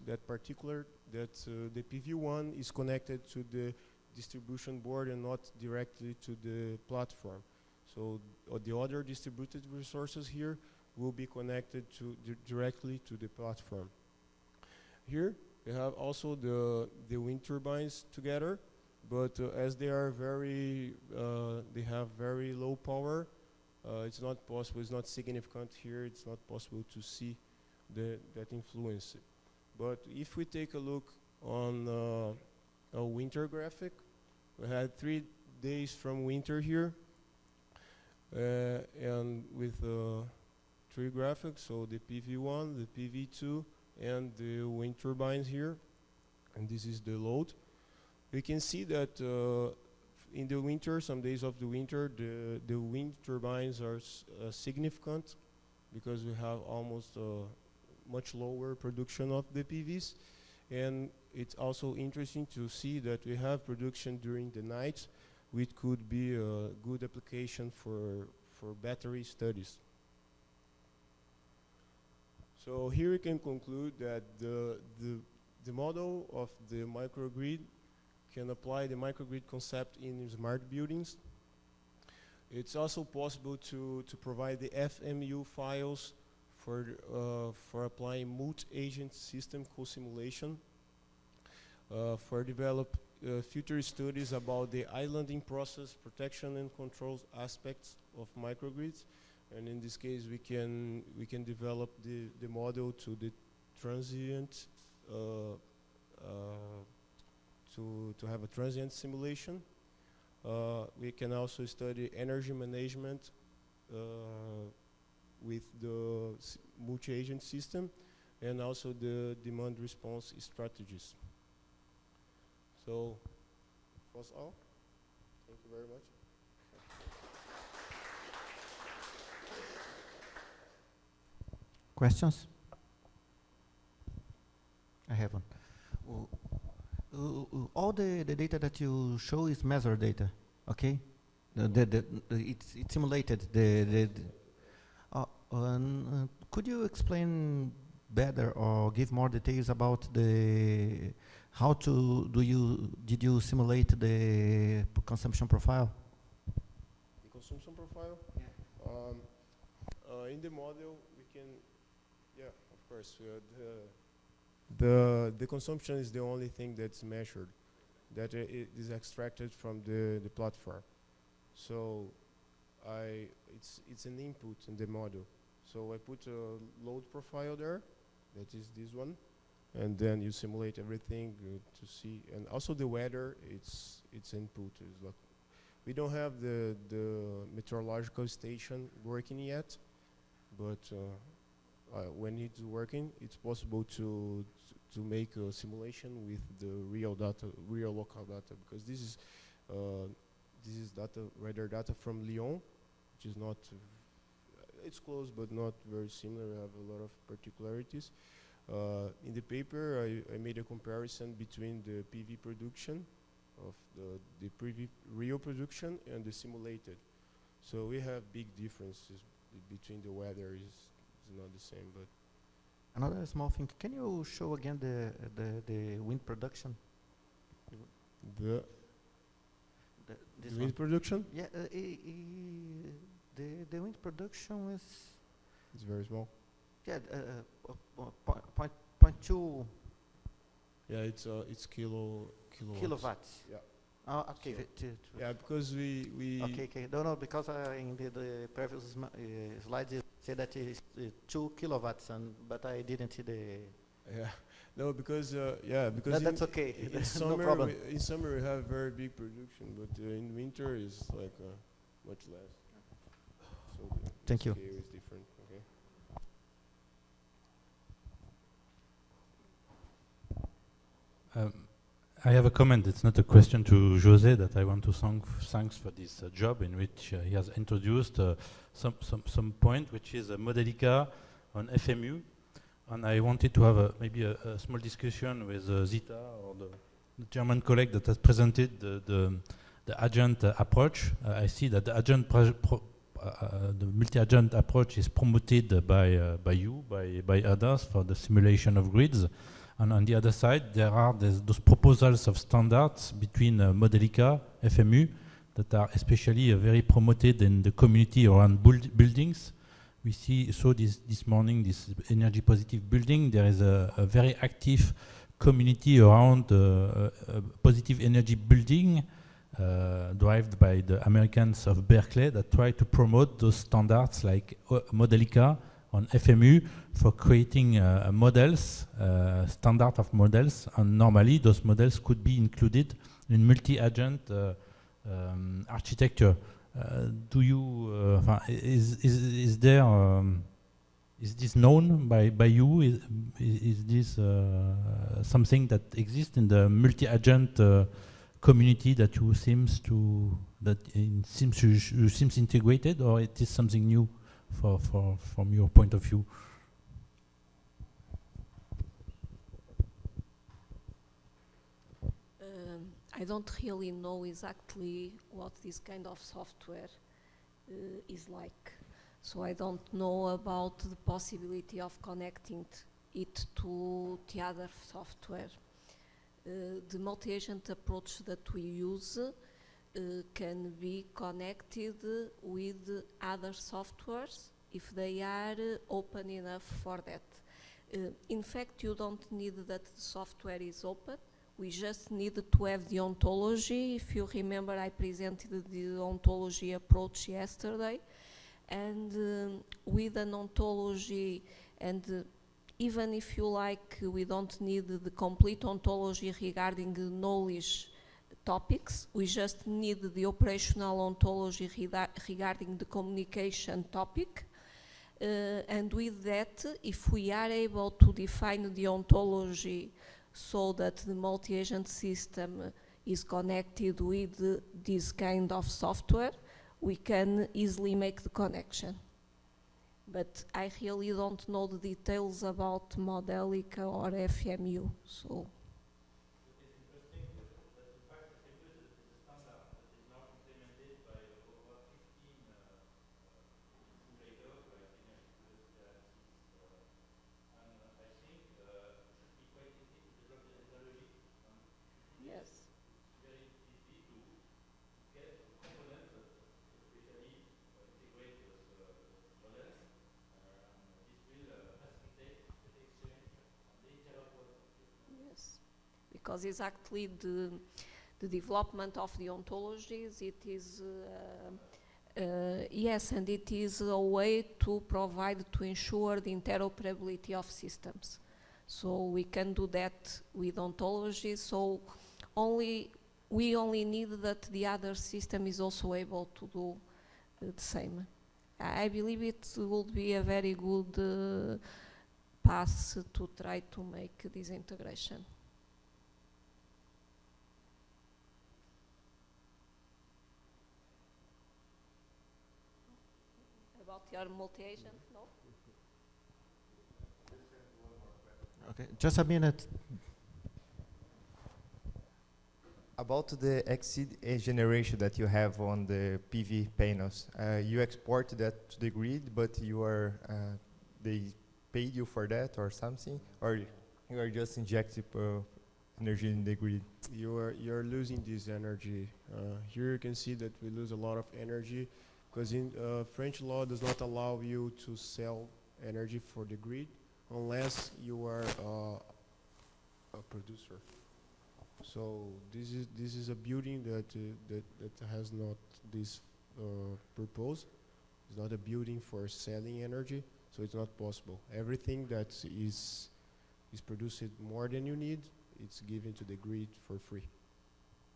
that particular, that the PV1 is connected to the distribution board and not directly to the platform. So the other distributed resources here will be connected to directly to the platform. Here we have also the wind turbines together, but as they are they have very low power, it's not possible, it's not significant here, it's not possible to see that influence. But if we take a look on a winter graphic, we had 3 days from winter here, and with 3 graphics, so the PV1, the PV2, and the wind turbines here, and this is the load. We can see that in the winter, some days of the winter, the wind turbines are significant because we have almost much lower production of the PVs. And it's also interesting to see that we have production during the night, which could be a good application for battery studies. So here we can conclude that the model of the microgrid can apply the microgrid concept in smart buildings. It's also possible to provide the FMU files for applying multi-agent system co-simulation, for develop future studies about the islanding process, protection and control aspects of microgrids. And in this case, we can develop the model to the transient, to have a transient simulation. We can also study energy management with the multi-agent system, and also the demand response strategies. So that's all. Thank you very much. Questions? I have one. All the data that you show is measured data, okay? It's simulated. Could you explain better or give more details about how did you simulate the consumption profile? The consumption profile? Yeah. In the model, we can, yeah, of course. The consumption is the only thing that's measured, that it is extracted from the platform. So it's an input in the model. So I put a load profile there, that is this one, and then you simulate everything to see. And also the weather, it's input. Like we don't have the meteorological station working yet, but when it's working, it's possible to make a simulation with the real local data, because this is weather data from Lyon, which is not. It's close, but not very similar. We have a lot of particularities. In the paper, I made a comparison between the PV production of the PV real production and the simulated. So we have big differences between the weather is not the same. But another small thing. Can you show again the wind production? The wind production? Yeah. The wind production is. It's very small. Yeah. 0.2. Yeah, it's kilowatts. Kilowatts. Yeah. Oh, okay. So yeah, because we. Okay. No, because in the previous slides it said that it's 2 kilowatts, but I didn't see the. Yeah. No, because because that's okay. In summer, no problem. In summer we have very big production, but in winter is like much less. So Thank you. scale is different. Okay. I have a comment. It's not a question to José, that I want to thanks for this job in which he has introduced some point, which is Modelica on FMU, and I wanted to have maybe a small discussion with Zita or the German colleague that has presented the agent approach. I see that the agent the multi-agent approach is promoted by you, by others for the simulation of grids. And on the other side, there are those proposals of standards between Modelica, FMU, that are especially very promoted in the community around buildings. We saw this morning, this energy positive building. There is a very active community around positive energy building, derived by the Americans of Berkeley, that try to promote those standards like Modelica on FMU for creating models, standard of models, and normally those models could be included in multi-agent architecture. Do you is this known by you? Is this something that exists in the multi-agent community that you seems integrated, or it is something new from your point of view? I don't really know exactly what this kind of software is like. So I don't know about the possibility of connecting it to the other software. The multi-agent approach that we use can be connected with other softwares if they are open enough for that. In fact, you don't need that the software is open. We just need to have the ontology. If you remember, I presented the ontology approach yesterday. And with an ontology, and even if you like, we don't need the complete ontology regarding the knowledge topics. We just need the operational ontology regarding the communication topic. And with that, if we are able to define the ontology so that the multi-agent system is connected with this kind of software, we can easily make the connection. But I really don't know the details about Modelica or FMU, so. Because exactly the development of the ontologies, it is, yes, and it is a way to provide, to ensure the interoperability of systems. So we can do that with ontologies, so we only need that the other system is also able to do the same. I believe it would be a very good path to try to make this integration. About your multi-agent, no? Okay, just a minute. About the exceed generation that you have on the PV panels, you export that to the grid, but you are they paid you for that or something, or you are just injecting energy in the grid? You're losing this energy. Here you can see that we lose a lot of energy because in French law does not allow you to sell energy for the grid unless you are a producer. So this is a building that has not this purpose. It's not a building for selling energy, so it's not possible. Everything that is produced more than you need, it's given to the grid for free.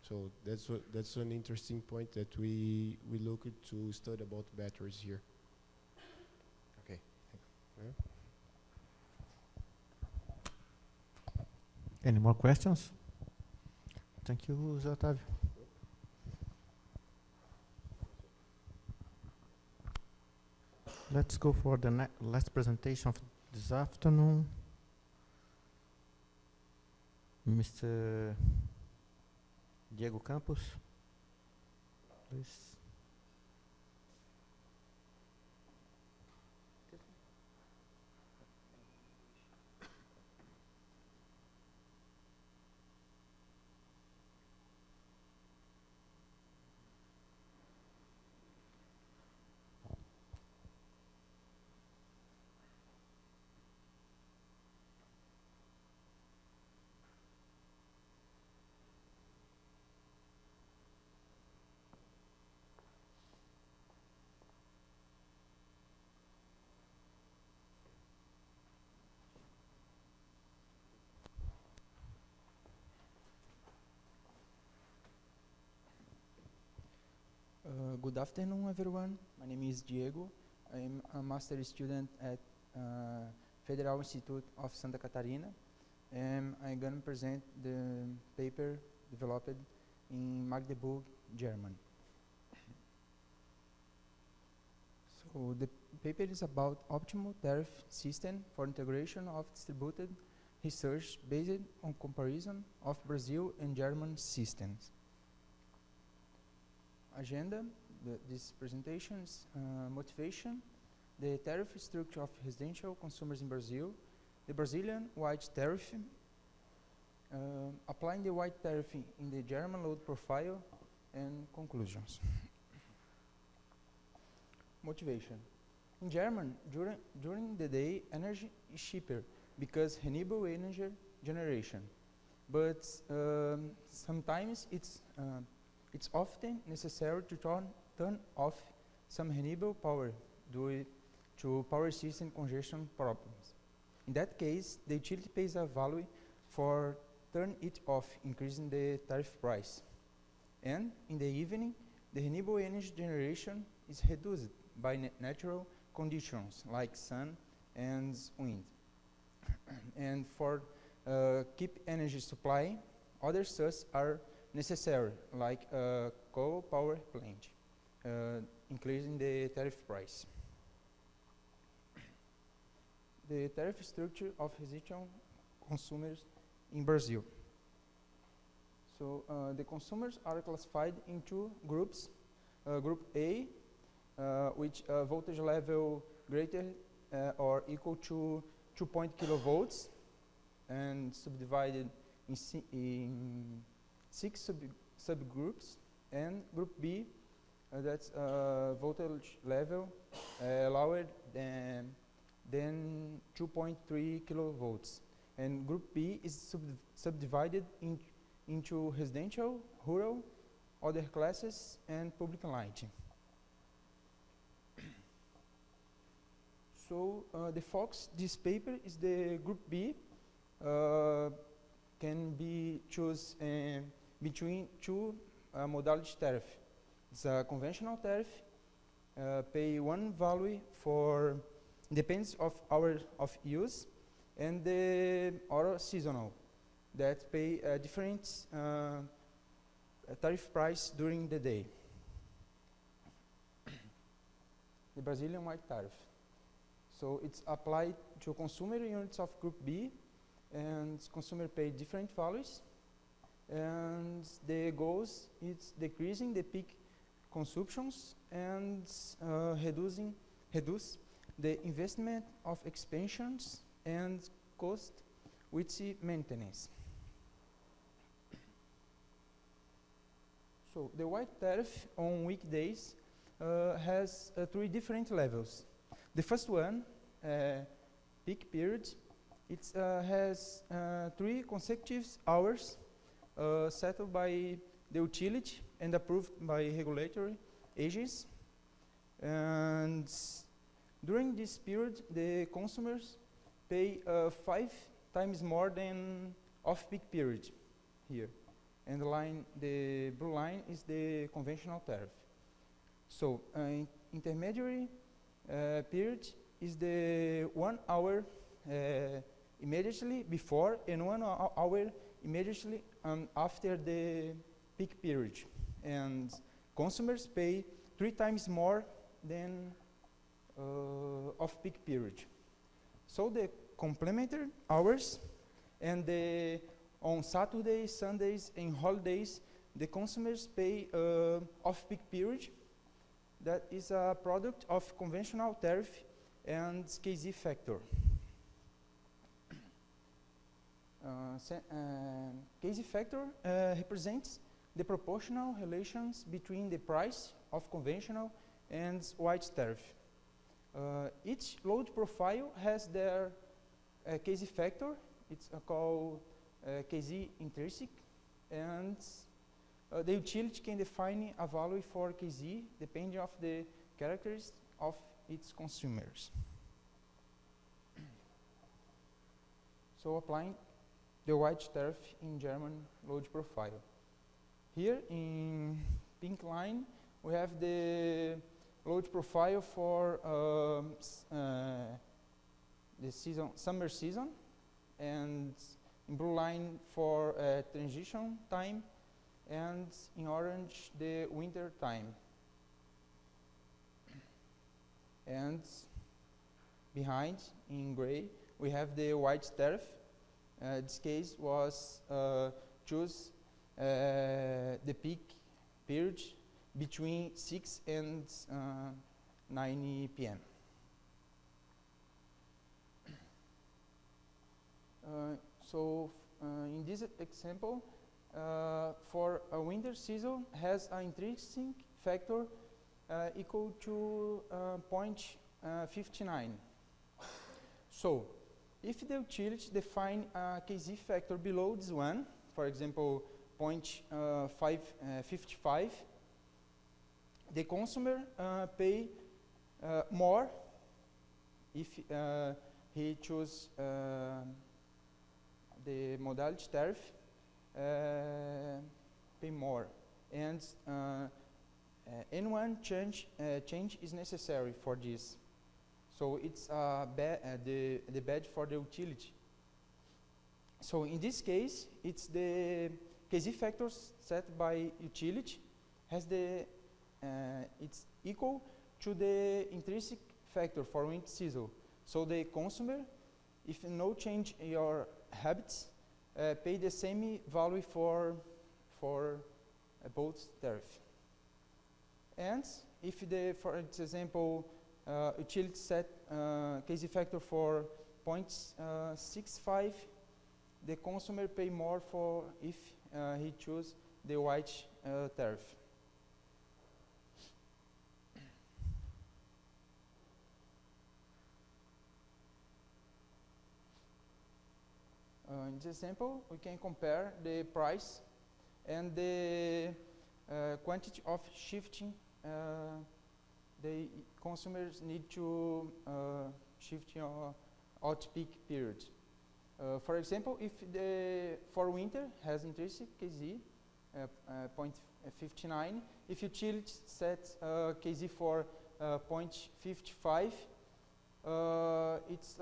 So that's an interesting point that we look to study about batteries here. Okay. Yeah. Any more questions? Thank you, José Otávio. Let's go for the last presentation of this afternoon. Mr. Diego Campos, please. Good afternoon, everyone. My name is Diego. I'm a master student at Federal Institute of Santa Catarina, and I'm going to present the paper developed in Magdeburg, Germany. So the paper is about optimal tariff system for integration of distributed research based on comparison of Brazil and German systems. Agenda, this presentation is motivation, the tariff structure of residential consumers in Brazil, the Brazilian white tariff, applying the white tariff in the German load profile, and conclusions. Motivation. In German, during the day, energy is cheaper because renewable energy generation, but sometimes it's often necessary to turn off some renewable power due to power system congestion problems. In that case, the utility pays a value for turn it off, increasing the tariff price. And in the evening, the renewable energy generation is reduced by natural conditions like sun and wind. And for keep energy supply, other sources are necessary, like a coal power plant, increasing the tariff price. The tariff structure of residential consumers in Brazil. So the consumers are classified in two groups. Group A, which voltage level greater or equal to 2.0 kilovolts, and subdivided in 6 subgroups, and group B, that's voltage level lower than 2.3 kilovolts, and group B is subdivided into residential, rural, other classes, and public lighting. So the focus this paper is the group B, can be choose between two modality tariff. It's a conventional tariff, pay one value for depends of hour of use, and the other seasonal that pay a different tariff price during the day. The Brazilian white tariff. So it's applied to consumer units of group B, and consumer pay different values, and the goals is decreasing the peak consumptions and reduce the investment of expansions and cost with maintenance. So the white tariff on weekdays has 3 different levels. The first one, peak period, it has 3 consecutive hours settled by the utility and approved by regulatory agents. And during this period, the consumers pay 5 times more than off-peak period here. And the blue line is the conventional tariff. So intermediary period is the 1 hour immediately before and 1 hour immediately after the peak period. And consumers pay 3 times more than off-peak period. So the complementary hours and on Saturdays, Sundays, and holidays, the consumers pay off-peak period. That is a product of conventional tariff and KZ factor. KZ factor represents the proportional relations between the price of conventional and white tariff. Each load profile has their KZ factor. It's called KZ intrinsic, and the utility can define a value for KZ depending on the characteristics of its consumers. So applying the white tariff in German load profile. Here in pink line we have the load profile for the season, summer season, and in blue line for transition time, and in orange the winter time. And behind in gray we have the white tariff. This case was choose the peak period between 6 and 9 p.m. In this example, for a winter season has an intrinsic factor equal to 0.59. So, if the utility define a KZ factor below this one, for example 0.55, the consumer pay more if he choose the modality tariff, pay more, and N1 change is necessary for this. So it's the bad for the utility. So in this case, it's the KZ factors set by utility has the it's equal to the intrinsic factor for winter season. So the consumer, if no change in your habits, pay the same value for both tariff. And if the, for example, utility set KZ factor for 0.65, the consumer pay more for if he choose the white tariff. In this example, we can compare the price and the quantity of shifting the consumers need to shift your out-peak period. For example, if the for winter has intrinsic KZ 0.59, if utility set KZ for 0.55, it's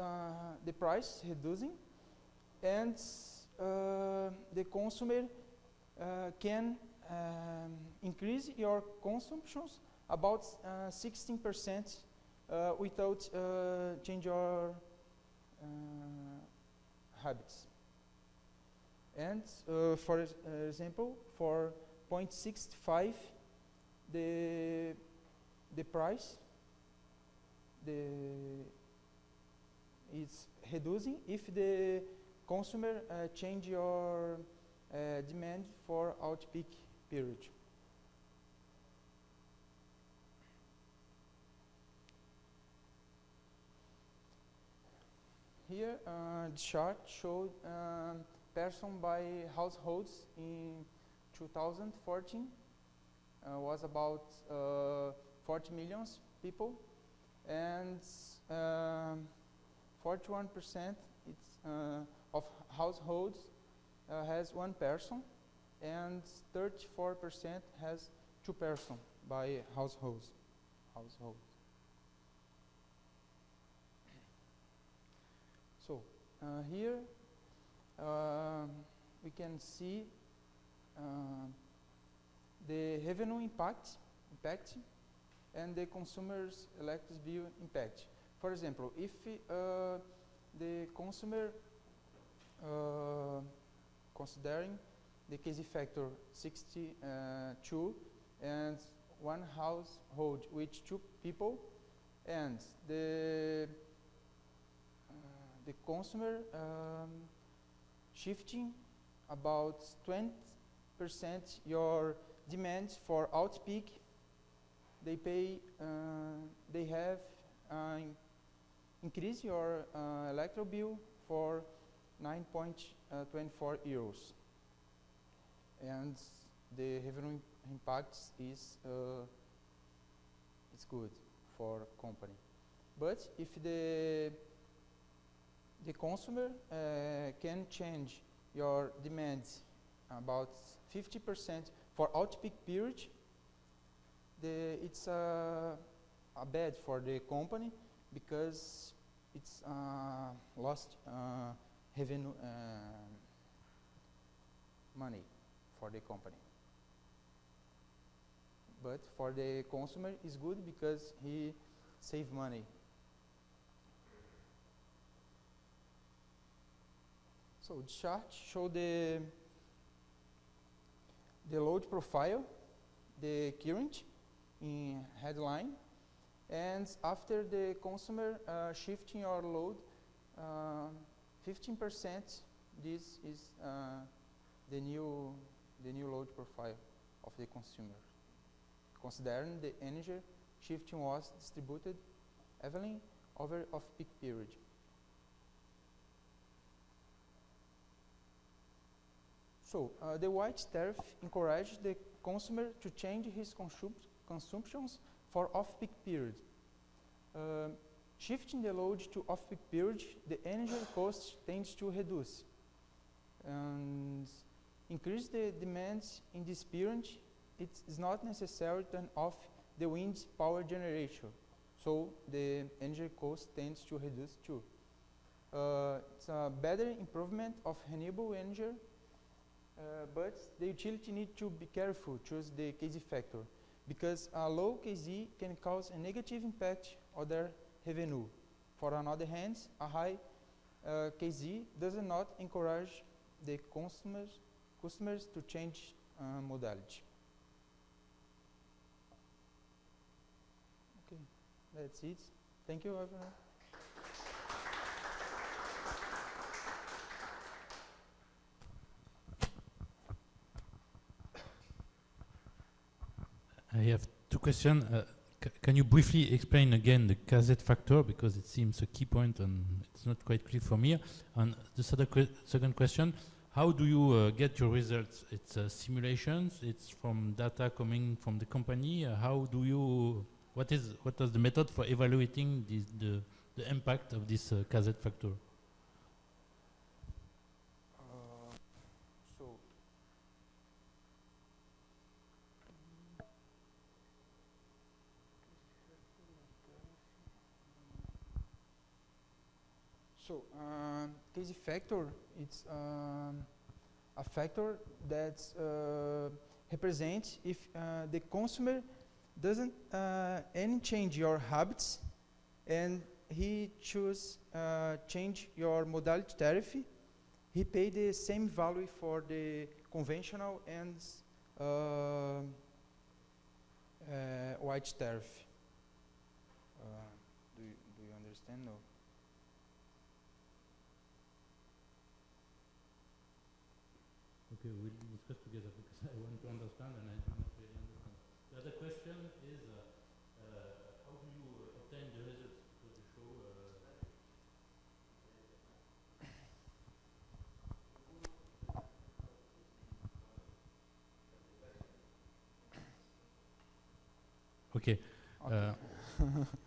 the price reducing, and the consumer can increase your consumptions about 16% without change your habits. And for example, for 0.65, the price is reducing if the consumer change your demand for out-peak period. Here, the chart showed person by households in 2014 was about 40 million people, and 41% of households has one person, and 34% has two persons by households. So here we can see the revenue impact and the consumer's electric bill impact. For example, if the consumer considering the KZ factor 62 and one household with 2 people, and the consumer shifting about 20% your demand for out-peak, they have increase your electric bill for 9.24 euros, and the revenue impact is it's good for company. But if the consumer can change your demands about 50% for out-peak period, it's a bad for the company, because it's lost revenue money for the company. But for the consumer, it's good because he save money. So the chart show the load profile, the current in headline, and after the consumer shifting your load 15%, this is the new load profile of the consumer, considering the energy shifting was distributed evenly over off-peak period. So the white tariff encouraged the consumer to change his consumptions for off-peak period. Shifting the load to off-peak period, the energy cost tends to reduce. And increase the demands in this period, it is not necessary to turn off the wind power generation. So the energy cost tends to reduce too. It's a better improvement of renewable energy, but the utility need to be careful, choose the KZ factor, because a low KZ can cause a negative impact on their revenue. For another hand, a high KZ does not encourage the customers to change modality. Okay, that's it. Thank you, everyone. I have 2 questions. Can you briefly explain again the KZ factor, because it seems a key point and it's not quite clear for me. And the second question, how do you get your results? It's simulations, it's from data coming from the company. How do you, what is the method for evaluating the impact of this KZ factor? So KZ factor, it's a factor that represents if the consumer doesn't any change your habits, and he choose change your modality tariff, he pay the same value for the conventional and white tariff. Do you understand? No. Okay, we'll discuss together, because I want to understand and I do not really understand. The other question is, how do you obtain the results? Because you show okay.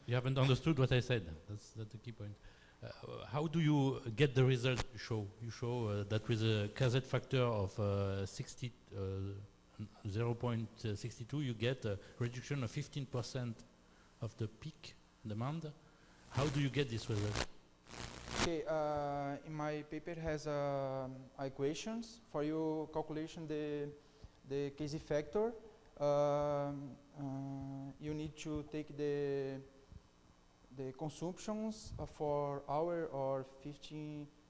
You haven't understood what I said. That's the key point. How do you get the result you show? You show that with a KZ factor of 0.62, you get a reduction of 15% of the peak demand. How do you get this result? Okay, in my paper has equations for you calculation the KZ factor. You need to take the consumptions for hour or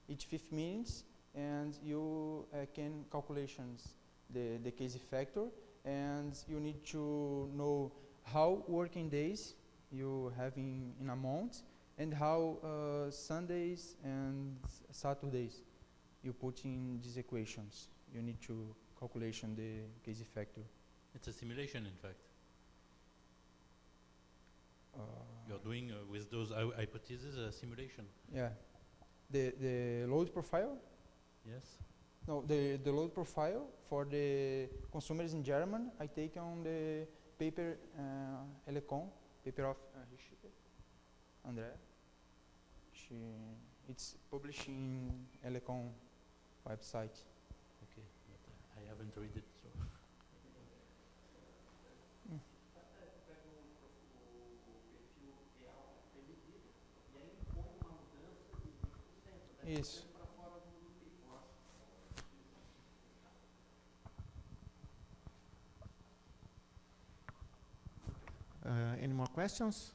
each 50 minutes, and you can calculations the case factor, and you need to know how working days you have in a month, and how Sundays and Saturdays you put in these equations. You need to calculation the case factor. It's a simulation, in fact. You're doing with those hypotheses a simulation. Yeah. The load profile? Yes. No, the load profile for the consumers in German, I take on the paper ELECON, paper of Andrea. It's published in ELECON website. Okay, but I haven't read it, so. Isso. Any more questions?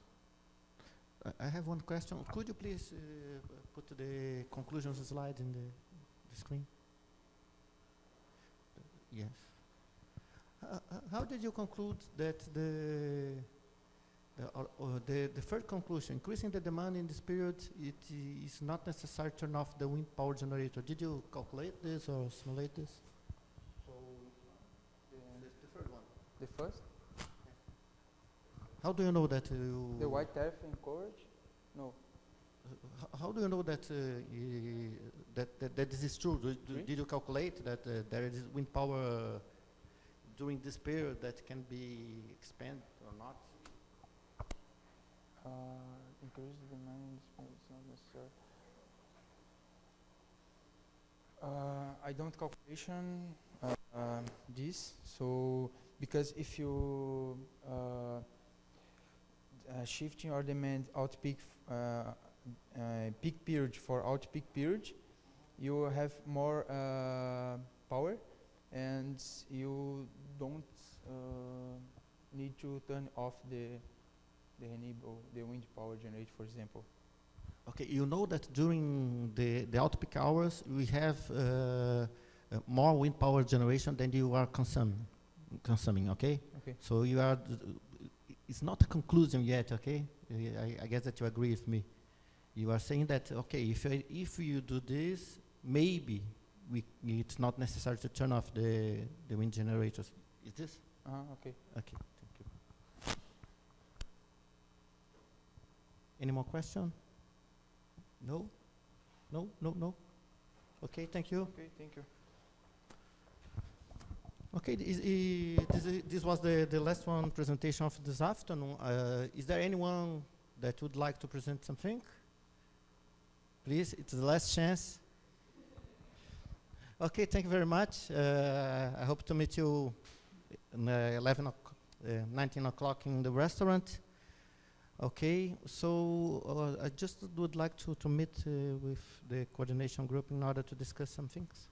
I have one question. Could you please put the conclusions slide in the screen? Yes. How did you conclude that the third conclusion, increasing the demand in this period, it is not necessary to turn off the wind power generator? Did you calculate this or simulate this? So The third one. the first, How do you know that you... the white tariff encourage? No. How do you know that that this is true? Did you calculate that there is wind power during this period that can be expanded or not? Increase the demand in this period is not necessary. I don't calculation this, so because if you shifting your demand out peak peak period for out peak period, you have more power, and you don't need to turn off the enable the wind power generator, for example. Okay, you know that during the out-peak hours, we have more wind power generation than you are consuming, okay? Okay. So you are, it's not a conclusion yet, okay? I guess that you agree with me. You are saying that, okay, if you do this, maybe it's not necessary to turn off the wind generators. Is this? Okay. Okay, thank you. Any more question? No? No, no, no? Okay, thank you. Okay, thank you. Okay, this was the last one presentation of this afternoon. Is there anyone that would like to present something? Please, it's the last chance. Okay, thank you very much. I hope to meet you at 19 o'clock in the restaurant. Okay, so I just would like to meet with the coordination group in order to discuss some things.